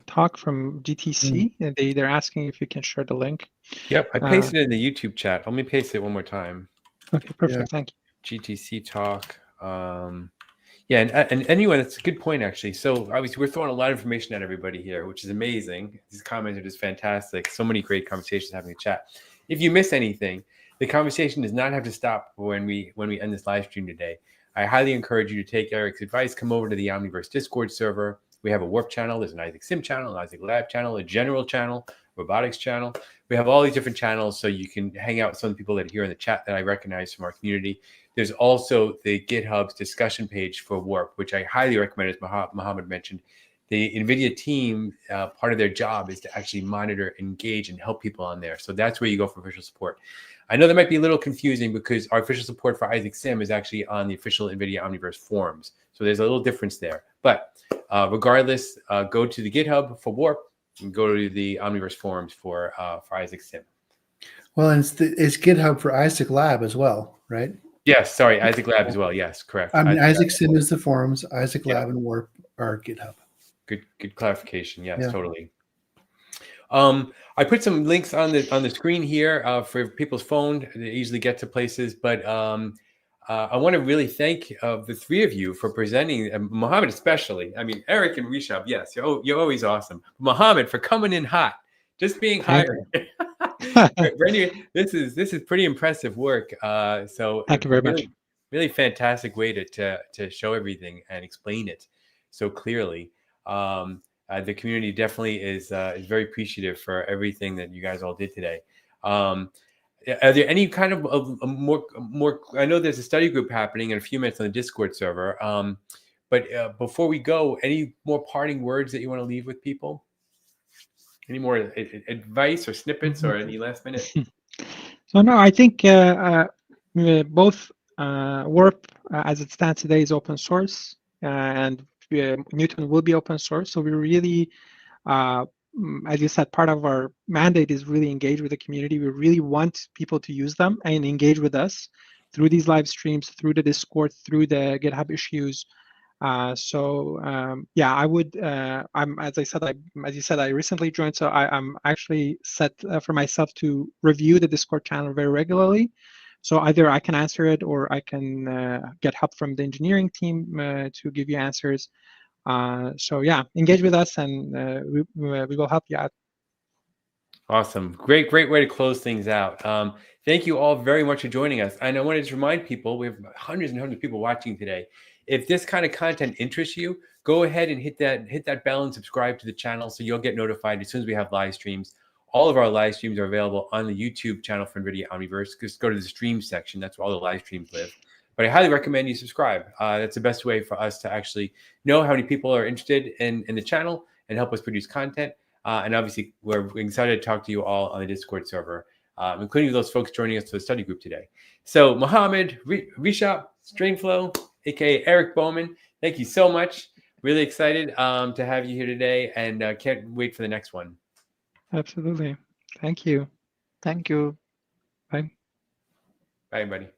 talk from GTC. They're asking if you can share the link. Yep, I pasted it in the YouTube chat. Let me paste it one more time. Okay, perfect. Thank you. GTC talk. Yeah, and anyone, that's a good point, actually. So obviously we're throwing a lot of information at everybody here, which is amazing. These comments are just fantastic. So many great conversations happening in chat. If you miss anything, the conversation does not have to stop when we end this live stream today. I highly encourage you to take Eric's advice, come over to the Omniverse Discord server. We have a Warp channel, there's an IsaacSim channel, an Isaac Lab channel, a general channel, robotics channel. We have all these different channels, so you can hang out with some people that are here in the chat that I recognize from our community. There's also the GitHub's discussion page for Warp, which I highly recommend, as Mohammed mentioned. The NVIDIA team, part of their job is to actually monitor, engage, and help people on there. So that's where you go for official support. I know that might be a little confusing because our official support for IsaacSim is actually on the official NVIDIA Omniverse forums. So there's a little difference there. But regardless, go to the GitHub for Warp and go to the Omniverse forums for Isaac Sim. Well, and it's GitHub for Isaac Lab as well, right? Yes, sorry, Isaac Lab as well. Yes, correct. I mean, Isaac Lab. Sim is the forums. Isaac Yeah. Lab and Warp are GitHub. Good clarification. Yes, Yeah. totally. I put some links on the screen here for people's phone. They easily get to places, but I want to really thank the three of you for presenting, Mohammed especially. I mean, Eric and Rishab, yes, you're always awesome. Mohammed for coming in hot, just being hired. Randy, this is pretty impressive work. So Thank you very much. Really fantastic way to show everything and explain it so clearly. The community definitely is very appreciative for everything that you guys all did today. Are there any kind of more? I know there's a study group happening in a few minutes on the Discord server. But before we go, any more parting words that you want to leave with people? Any more advice or snippets or any last minute? So no, I think both Warp as it stands today is open source, and Newton will be open source. So we really, as you said, part of our mandate is really engage with the community. We really want people to use them and engage with us through these live streams, through the Discord, through the GitHub issues. Yeah, I would. As you said, I recently joined, so I'm actually set for myself to review the Discord channel very regularly. So either I can answer it, or I can get help from the engineering team to give you answers. So yeah, engage with us, and we will help you out. Awesome. Great way to close things out. Thank you all very much for joining us. And I wanted to remind people, we have hundreds and hundreds of people watching today. If this kind of content interests you, go ahead and hit that bell and subscribe to the channel so you'll get notified as soon as we have live streams. All of our live streams are available on the YouTube channel for NVIDIA Omniverse. Just go to the stream section. That's where all the live streams live. But I highly recommend you subscribe. That's the best way for us to actually know how many people are interested in the channel and help us produce content. And obviously, we're excited to talk to you all on the Discord server, including those folks joining us to the study group today. So, Mohammed, Rishab, Strainflow, aka Eric Bowman, thank you so much. Really excited to have you here today, and can't wait for the next one. Absolutely. Thank you. Thank you. Bye. Bye, everybody.